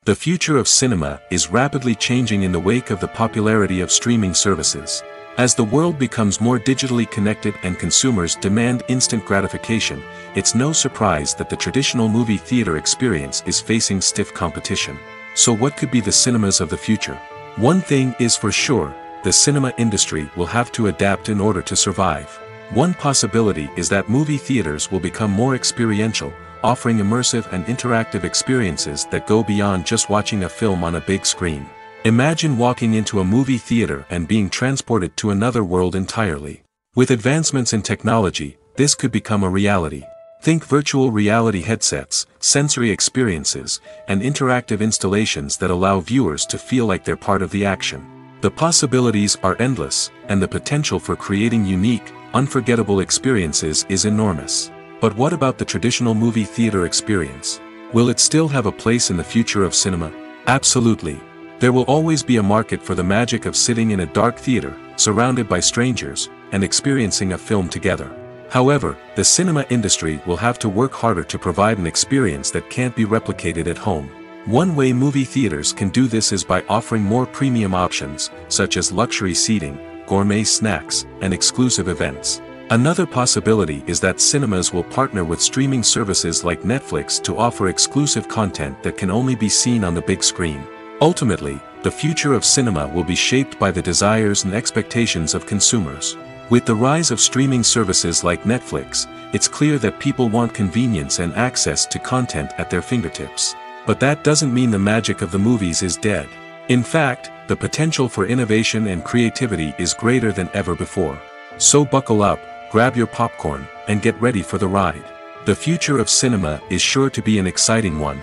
The future of cinema is rapidly changing in the wake of the popularity of streaming services. As the world becomes more digitally connected and consumers demand instant gratification, it's no surprise that the traditional movie theater experience is facing stiff competition. So what could be the cinemas of the future? One thing is for sure, the cinema industry will have to adapt in order to survive. One possibility is that movie theaters will become more experiential, offering immersive and interactive experiences that go beyond just watching a film on a big screen. Imagine walking into a movie theater and being transported to another world entirely. With advancements in technology, this could become a reality. Think virtual reality headsets, sensory experiences, and interactive installations that allow viewers to feel like they're part of the action. The possibilities are endless, and the potential for creating unique, unforgettable experiences is enormous. But what about the traditional movie theater experience? Will it still have a place in the future of cinema? Absolutely. There will always be a market for the magic of sitting in a dark theater, surrounded by strangers, and experiencing a film together. However, the cinema industry will have to work harder to provide an experience that can't be replicated at home. One way movie theaters can do this is by offering more premium options, such as luxury seating, gourmet snacks, and exclusive events. Another possibility is that cinemas will partner with streaming services like Netflix to offer exclusive content that can only be seen on the big screen. Ultimately, the future of cinema will be shaped by the desires and expectations of consumers. With the rise of streaming services like Netflix, it's clear that people want convenience and access to content at their fingertips. But that doesn't mean the magic of the movies is dead. In fact, the potential for innovation and creativity is greater than ever before. So buckle up, grab your popcorn, and get ready for the ride. The future of cinema is sure to be an exciting one.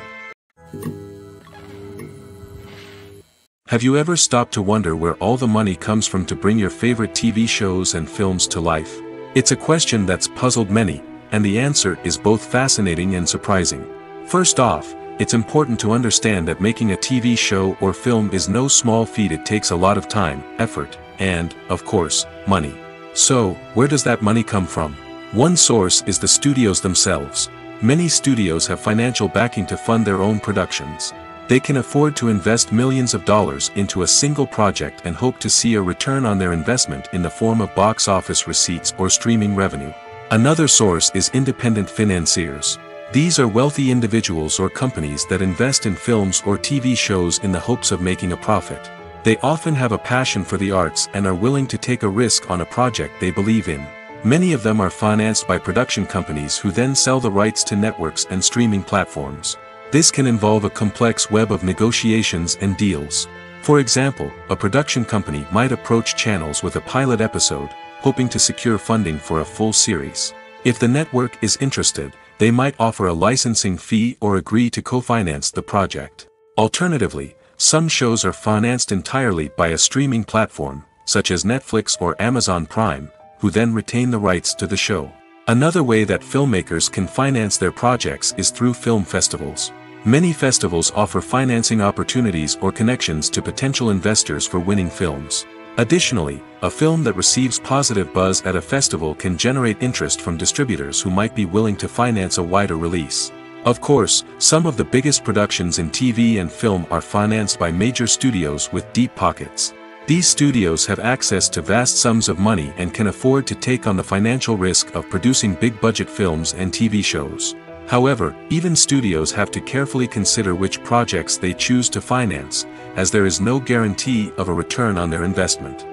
Have you ever stopped to wonder where all the money comes from to bring your favorite TV shows and films to life? It's a question that's puzzled many, and the answer is both fascinating and surprising. First off, it's important to understand that making a TV show or film is no small feat. It takes a lot of time, effort, and, of course, money. So, where does that money come from? One source is the studios themselves. Many studios have financial backing to fund their own productions. They can afford to invest millions of dollars into a single project and hope to see a return on their investment in the form of box office receipts or streaming revenue. Another source is independent financiers. These are wealthy individuals or companies that invest in films or TV shows in the hopes of making a profit. They often have a passion for the arts and are willing to take a risk on a project they believe in. Many of them are financed by production companies who then sell the rights to networks and streaming platforms. This can involve a complex web of negotiations and deals. For example, a production company might approach channels with a pilot episode, hoping to secure funding for a full series. If the network is interested, they might offer a licensing fee or agree to co-finance the project. Alternatively, some shows are financed entirely by a streaming platform, such as Netflix or Amazon Prime, who then retain the rights to the show. Another way that filmmakers can finance their projects is through film festivals. Many festivals offer financing opportunities or connections to potential investors for winning films. Additionally, a film that receives positive buzz at a festival can generate interest from distributors who might be willing to finance a wider release. Of course, some of the biggest productions in TV and film are financed by major studios with deep pockets. These studios have access to vast sums of money and can afford to take on the financial risk of producing big-budget films and TV shows. However, even studios have to carefully consider which projects they choose to finance, as there is no guarantee of a return on their investment.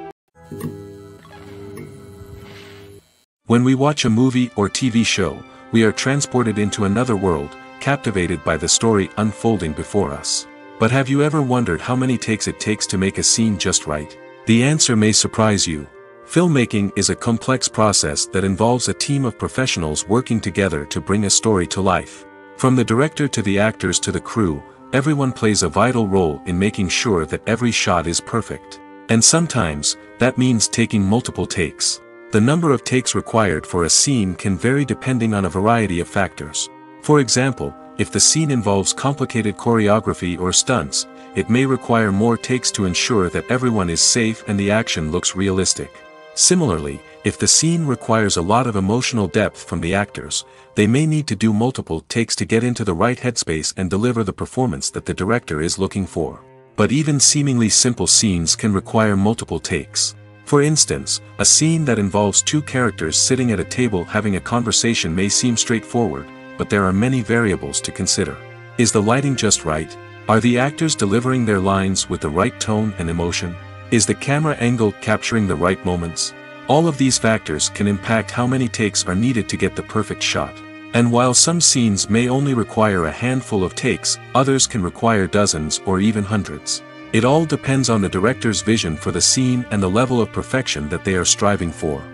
When we watch a movie or TV show, we are transported into another world, captivated by the story unfolding before us. But have you ever wondered how many takes it takes to make a scene just right? The answer may surprise you. Filmmaking is a complex process that involves a team of professionals working together to bring a story to life. From the director to the actors to the crew, everyone plays a vital role in making sure that every shot is perfect. And sometimes, that means taking multiple takes. The number of takes required for a scene can vary depending on a variety of factors. For example, if the scene involves complicated choreography or stunts, it may require more takes to ensure that everyone is safe and the action looks realistic. Similarly, if the scene requires a lot of emotional depth from the actors, they may need to do multiple takes to get into the right headspace and deliver the performance that the director is looking for. But even seemingly simple scenes can require multiple takes. For instance, a scene that involves two characters sitting at a table having a conversation may seem straightforward, but there are many variables to consider. Is the lighting just right? Are the actors delivering their lines with the right tone and emotion? Is the camera angle capturing the right moments? All of these factors can impact how many takes are needed to get the perfect shot. And while some scenes may only require a handful of takes, others can require dozens or even hundreds. It all depends on the director's vision for the scene and the level of perfection that they are striving for.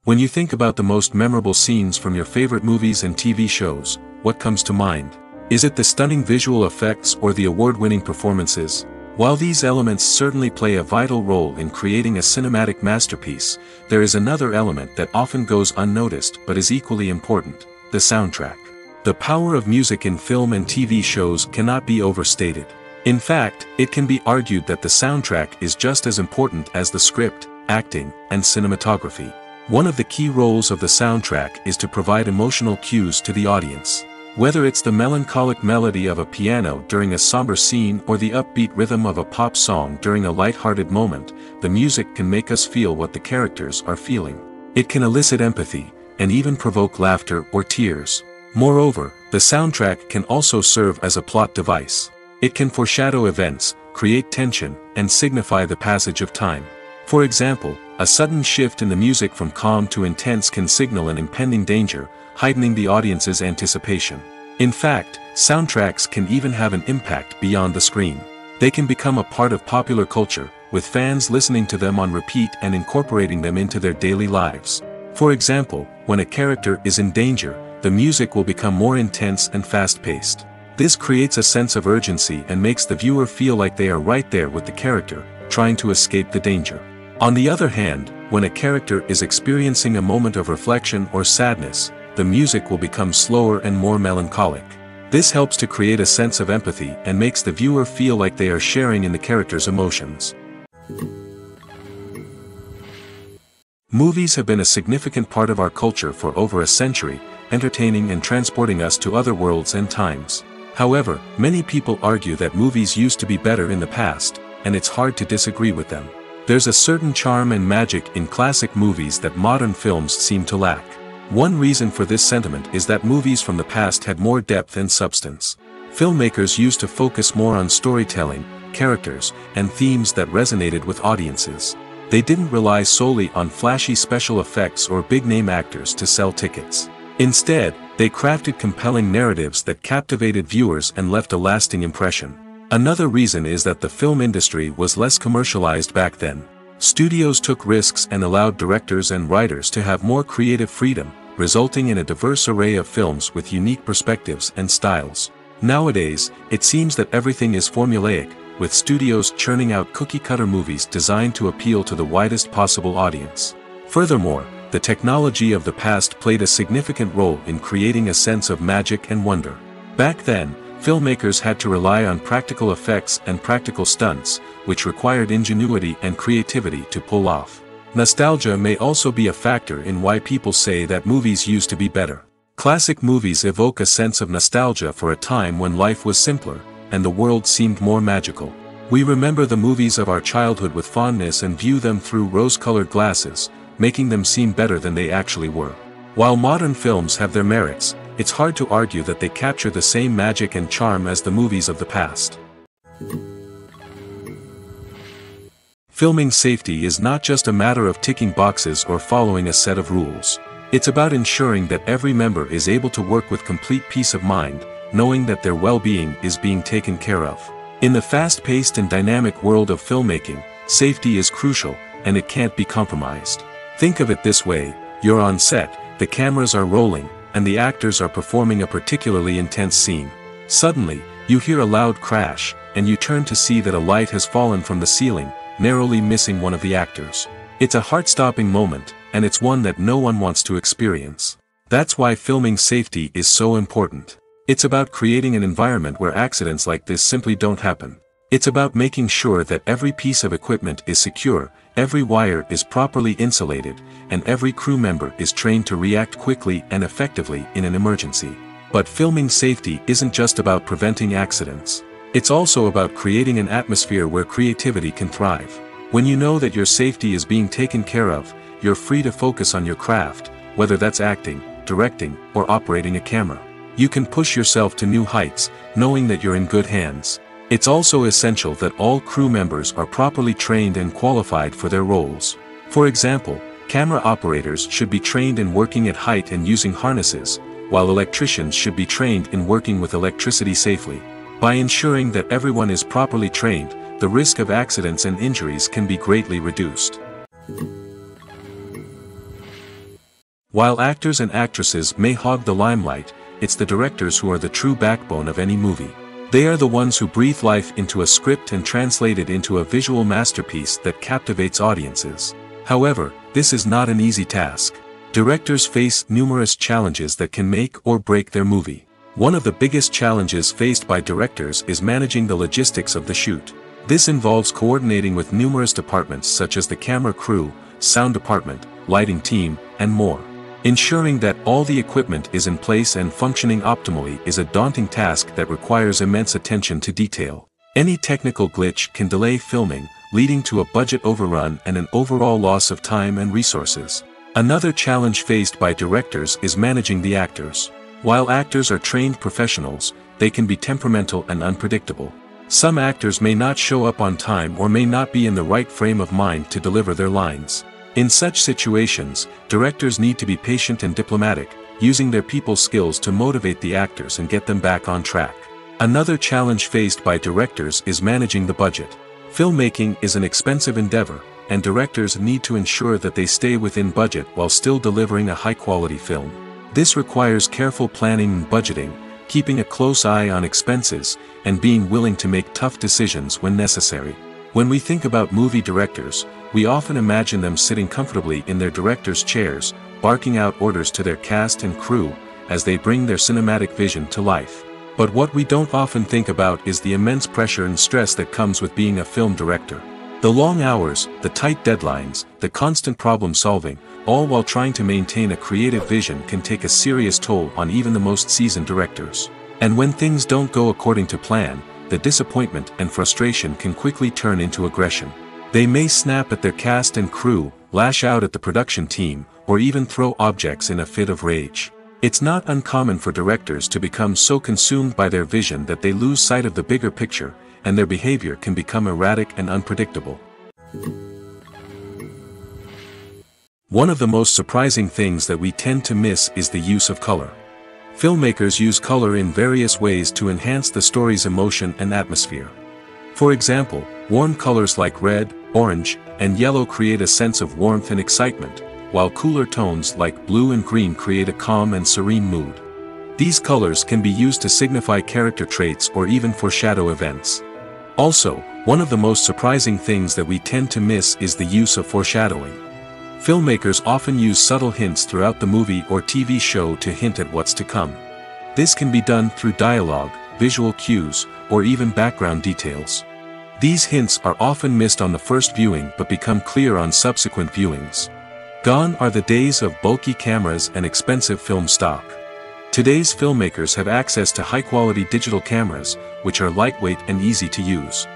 When you think about the most memorable scenes from your favorite movies and TV shows, what comes to mind? Is it the stunning visual effects or the award-winning performances? While these elements certainly play a vital role in creating a cinematic masterpiece, there is another element that often goes unnoticed but is equally important: the soundtrack. The power of music in film and TV shows cannot be overstated. In fact, it can be argued that the soundtrack is just as important as the script, acting, and cinematography. One of the key roles of the soundtrack is to provide emotional cues to the audience. Whether it's the melancholic melody of a piano during a somber scene or the upbeat rhythm of a pop song during a light-hearted moment, the music can make us feel what the characters are feeling. It can elicit empathy, and even provoke laughter or tears. Moreover, the soundtrack can also serve as a plot device. It can foreshadow events, create tension, and signify the passage of time. For example, a sudden shift in the music from calm to intense can signal an impending danger, heightening the audience's anticipation. In fact, soundtracks can even have an impact beyond the screen. They can become a part of popular culture, with fans listening to them on repeat and incorporating them into their daily lives. For example, when a character is in danger, the music will become more intense and fast-paced. This creates a sense of urgency and makes the viewer feel like they are right there with the character, trying to escape the danger. On the other hand, when a character is experiencing a moment of reflection or sadness, the music will become slower and more melancholic. This helps to create a sense of empathy and makes the viewer feel like they are sharing in the character's emotions. Movies have been a significant part of our culture for over a century, entertaining and transporting us to other worlds and times. However, many people argue that movies used to be better in the past, and it's hard to disagree with them. There's a certain charm and magic in classic movies that modern films seem to lack. One reason for this sentiment is that movies from the past had more depth and substance. Filmmakers used to focus more on storytelling, characters, and themes that resonated with audiences. They didn't rely solely on flashy special effects or big-name actors to sell tickets. Instead, they crafted compelling narratives that captivated viewers and left a lasting impression. Another reason is that the film industry was less commercialized back then. Studios took risks and allowed directors and writers to have more creative freedom, resulting in a diverse array of films with unique perspectives and styles. Nowadays, it seems that everything is formulaic, with studios churning out cookie-cutter movies designed to appeal to the widest possible audience. Furthermore, the technology of the past played a significant role in creating a sense of magic and wonder. Back then, filmmakers had to rely on practical effects and practical stunts, which required ingenuity and creativity to pull off. Nostalgia may also be a factor in why people say that movies used to be better. Classic movies evoke a sense of nostalgia for a time when life was simpler, and the world seemed more magical. We remember the movies of our childhood with fondness and view them through rose-colored glasses, making them seem better than they actually were. While modern films have their merits, it's hard to argue that they capture the same magic and charm as the movies of the past. Filming safety is not just a matter of ticking boxes or following a set of rules. It's about ensuring that every member is able to work with complete peace of mind, knowing that their well-being is being taken care of. In the fast-paced and dynamic world of filmmaking, safety is crucial, and it can't be compromised. Think of it this way: you're on set, the cameras are rolling, and the actors are performing a particularly intense scene. Suddenly, you hear a loud crash, and you turn to see that a light has fallen from the ceiling, narrowly missing one of the actors. It's a heart-stopping moment, and it's one that no one wants to experience. That's why filming safety is so important. It's about creating an environment where accidents like this simply don't happen. It's about making sure that every piece of equipment is secure, every wire is properly insulated, and every crew member is trained to react quickly and effectively in an emergency. But filming safety isn't just about preventing accidents. It's also about creating an atmosphere where creativity can thrive. When you know that your safety is being taken care of, you're free to focus on your craft, whether that's acting, directing, or operating a camera. You can push yourself to new heights, knowing that you're in good hands. It's also essential that all crew members are properly trained and qualified for their roles. For example, camera operators should be trained in working at height and using harnesses, while electricians should be trained in working with electricity safely. By ensuring that everyone is properly trained, the risk of accidents and injuries can be greatly reduced. While actors and actresses may hog the limelight, it's the directors who are the true backbone of any movie. They are the ones who breathe life into a script and translate it into a visual masterpiece that captivates audiences. However, this is not an easy task. Directors face numerous challenges that can make or break their movie. One of the biggest challenges faced by directors is managing the logistics of the shoot. This involves coordinating with numerous departments such as the camera crew, sound department, lighting team, and more. Ensuring that all the equipment is in place and functioning optimally is a daunting task that requires immense attention to detail. Any technical glitch can delay filming, leading to a budget overrun and an overall loss of time and resources. Another challenge faced by directors is managing the actors. While actors are trained professionals, they can be temperamental and unpredictable. Some actors may not show up on time or may not be in the right frame of mind to deliver their lines. In such situations, directors need to be patient and diplomatic, using their people skills to motivate the actors and get them back on track. Another challenge faced by directors is managing the budget. Filmmaking is an expensive endeavor, and directors need to ensure that they stay within budget while still delivering a high-quality film. This requires careful planning and budgeting, keeping a close eye on expenses, and being willing to make tough decisions when necessary. When we think about movie directors, we often imagine them sitting comfortably in their director's chairs, barking out orders to their cast and crew, as they bring their cinematic vision to life. But what we don't often think about is the immense pressure and stress that comes with being a film director. The long hours, the tight deadlines, the constant problem-solving, all while trying to maintain a creative vision can take a serious toll on even the most seasoned directors. And when things don't go according to plan, the disappointment and frustration can quickly turn into aggression. They may snap at their cast and crew, lash out at the production team, or even throw objects in a fit of rage. It's not uncommon for directors to become so consumed by their vision that they lose sight of the bigger picture, and their behavior can become erratic and unpredictable. One of the most surprising things that we tend to miss is the use of color. Filmmakers use color in various ways to enhance the story's emotion and atmosphere. For example, warm colors like red, orange, and yellow create a sense of warmth and excitement, while cooler tones like blue and green create a calm and serene mood. These colors can be used to signify character traits or even foreshadow events. Also, one of the most surprising things that we tend to miss is the use of foreshadowing. Filmmakers often use subtle hints throughout the movie or TV show to hint at what's to come. This can be done through dialogue, visual cues, or even background details. These hints are often missed on the first viewing but become clear on subsequent viewings. Gone are the days of bulky cameras and expensive film stock. Today's filmmakers have access to high-quality digital cameras, which are lightweight and easy to use.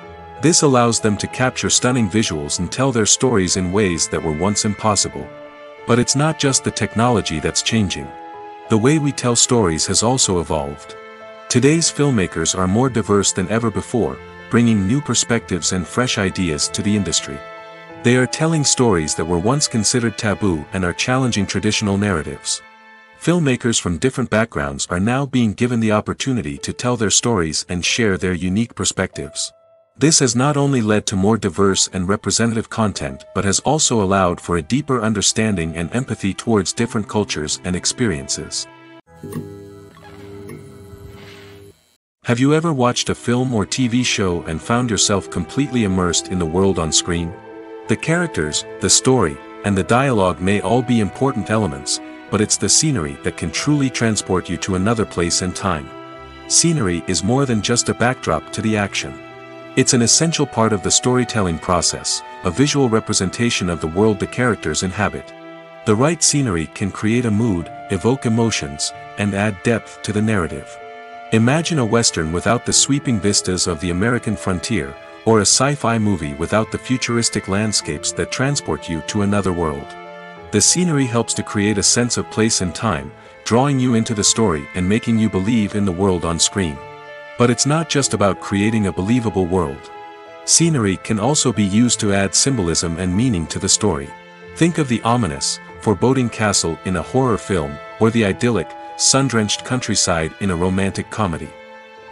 This allows them to capture stunning visuals and tell their stories in ways that were once impossible. But it's not just the technology that's changing. The way we tell stories has also evolved. Today's filmmakers are more diverse than ever before, bringing new perspectives and fresh ideas to the industry. They are telling stories that were once considered taboo and are challenging traditional narratives. Filmmakers from different backgrounds are now being given the opportunity to tell their stories and share their unique perspectives. This has not only led to more diverse and representative content but has also allowed for a deeper understanding and empathy towards different cultures and experiences. Have you ever watched a film or TV show and found yourself completely immersed in the world on screen? The characters, the story, and the dialogue may all be important elements, but it's the scenery that can truly transport you to another place and time. Scenery is more than just a backdrop to the action. It's an essential part of the storytelling process, a visual representation of the world the characters inhabit. The right scenery can create a mood, evoke emotions, and add depth to the narrative. Imagine a Western without the sweeping vistas of the American frontier, or a sci-fi movie without the futuristic landscapes that transport you to another world. The scenery helps to create a sense of place and time, drawing you into the story and making you believe in the world on screen. But it's not just about creating a believable world. Scenery can also be used to add symbolism and meaning to the story. Think of the ominous, foreboding castle in a horror film, or the idyllic, sun-drenched countryside in a romantic comedy.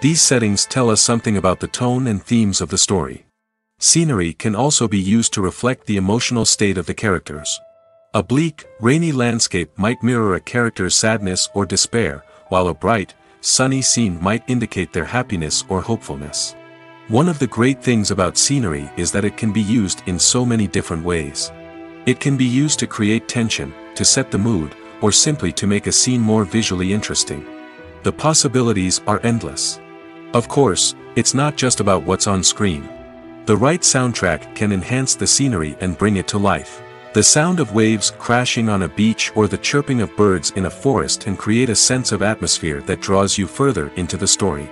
These settings tell us something about the tone and themes of the story. Scenery can also be used to reflect the emotional state of the characters. A bleak, rainy landscape might mirror a character's sadness or despair, while a bright, sunny scene might indicate their happiness or hopefulness. One of the great things about scenery is that it can be used in so many different ways. It can be used to create tension, to set the mood, or simply to make a scene more visually interesting. The possibilities are endless. Of course, it's not just about what's on screen. The right soundtrack can enhance the scenery and bring it to life. The sound of waves crashing on a beach or the chirping of birds in a forest can create a sense of atmosphere that draws you further into the story.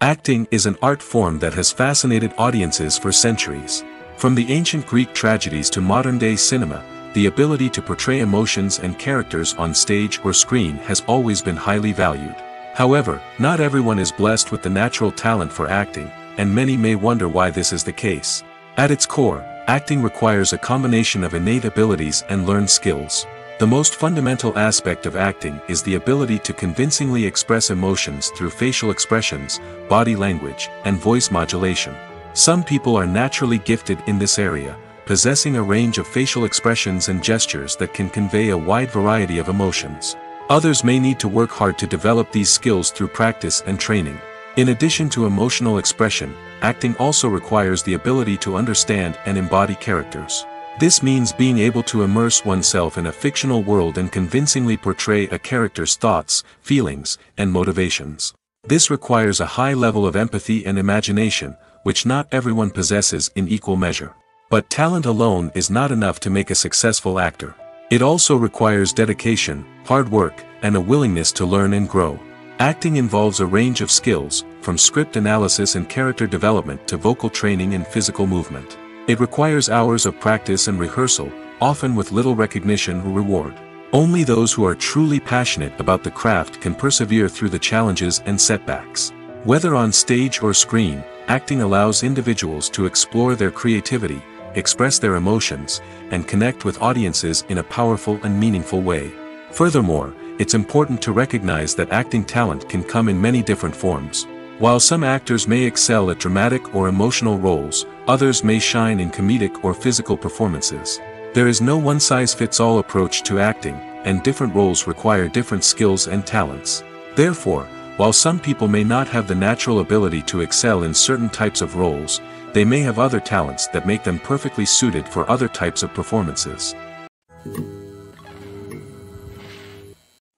Acting is an art form that has fascinated audiences for centuries. From the ancient Greek tragedies to modern-day cinema, the ability to portray emotions and characters on stage or screen has always been highly valued. However, not everyone is blessed with the natural talent for acting, and many may wonder why this is the case. At its core, acting requires a combination of innate abilities and learned skills. The most fundamental aspect of acting is the ability to convincingly express emotions through facial expressions, body language, and voice modulation. Some people are naturally gifted in this area, possessing a range of facial expressions and gestures that can convey a wide variety of emotions. Others may need to work hard to develop these skills through practice and training. In addition to emotional expression, acting also requires the ability to understand and embody characters. This means being able to immerse oneself in a fictional world and convincingly portray a character's thoughts, feelings, and motivations. This requires a high level of empathy and imagination, which not everyone possesses in equal measure. But talent alone is not enough to make a successful actor. It also requires dedication, hard work, and a willingness to learn and grow. Acting involves a range of skills, from script analysis and character development to vocal training and physical movement. It requires hours of practice and rehearsal, often with little recognition or reward. Only those who are truly passionate about the craft can persevere through the challenges and setbacks. Whether on stage or screen, acting allows individuals to explore their creativity, express their emotions, and connect with audiences in a powerful and meaningful way. Furthermore, it's important to recognize that acting talent can come in many different forms. While some actors may excel at dramatic or emotional roles, others may shine in comedic or physical performances. There is no one-size-fits-all approach to acting, and different roles require different skills and talents. Therefore, while some people may not have the natural ability to excel in certain types of roles, they may have other talents that make them perfectly suited for other types of performances.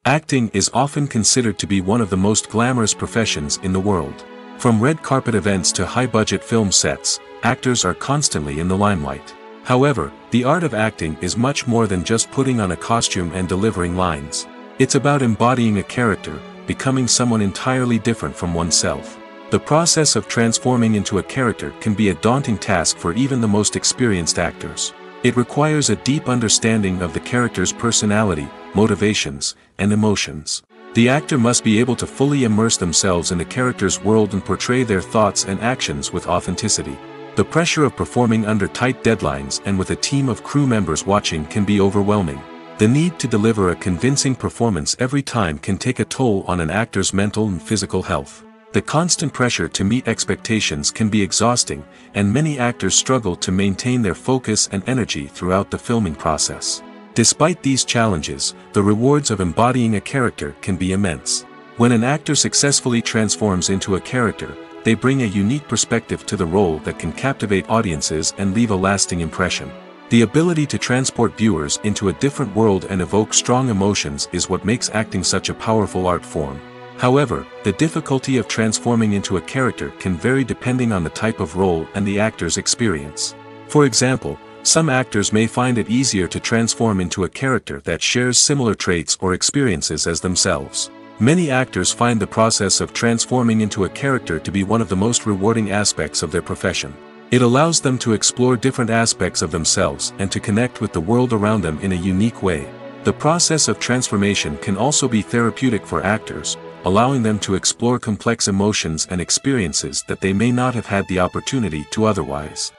Acting is often considered to be one of the most glamorous professions in the world. From red carpet events to high-budget film sets, actors are constantly in the limelight. However, the art of acting is much more than just putting on a costume and delivering lines. It's about embodying a character, becoming someone entirely different from oneself. The process of transforming into a character can be a daunting task for even the most experienced actors. It requires a deep understanding of the character's personality, motivations, and emotions. The actor must be able to fully immerse themselves in the character's world and portray their thoughts and actions with authenticity. The pressure of performing under tight deadlines and with a team of crew members watching can be overwhelming. The need to deliver a convincing performance every time can take a toll on an actor's mental and physical health. The constant pressure to meet expectations can be exhausting, and many actors struggle to maintain their focus and energy throughout the filming process. Despite these challenges, the rewards of embodying a character can be immense. When an actor successfully transforms into a character, they bring a unique perspective to the role that can captivate audiences and leave a lasting impression. The ability to transport viewers into a different world and evoke strong emotions is what makes acting such a powerful art form. However, the difficulty of transforming into a character can vary depending on the type of role and the actor's experience. For example, some actors may find it easier to transform into a character that shares similar traits or experiences as themselves. Many actors find the process of transforming into a character to be one of the most rewarding aspects of their profession. It allows them to explore different aspects of themselves and to connect with the world around them in a unique way. The process of transformation can also be therapeutic for actors, allowing them to explore complex emotions and experiences that they may not have had the opportunity to otherwise.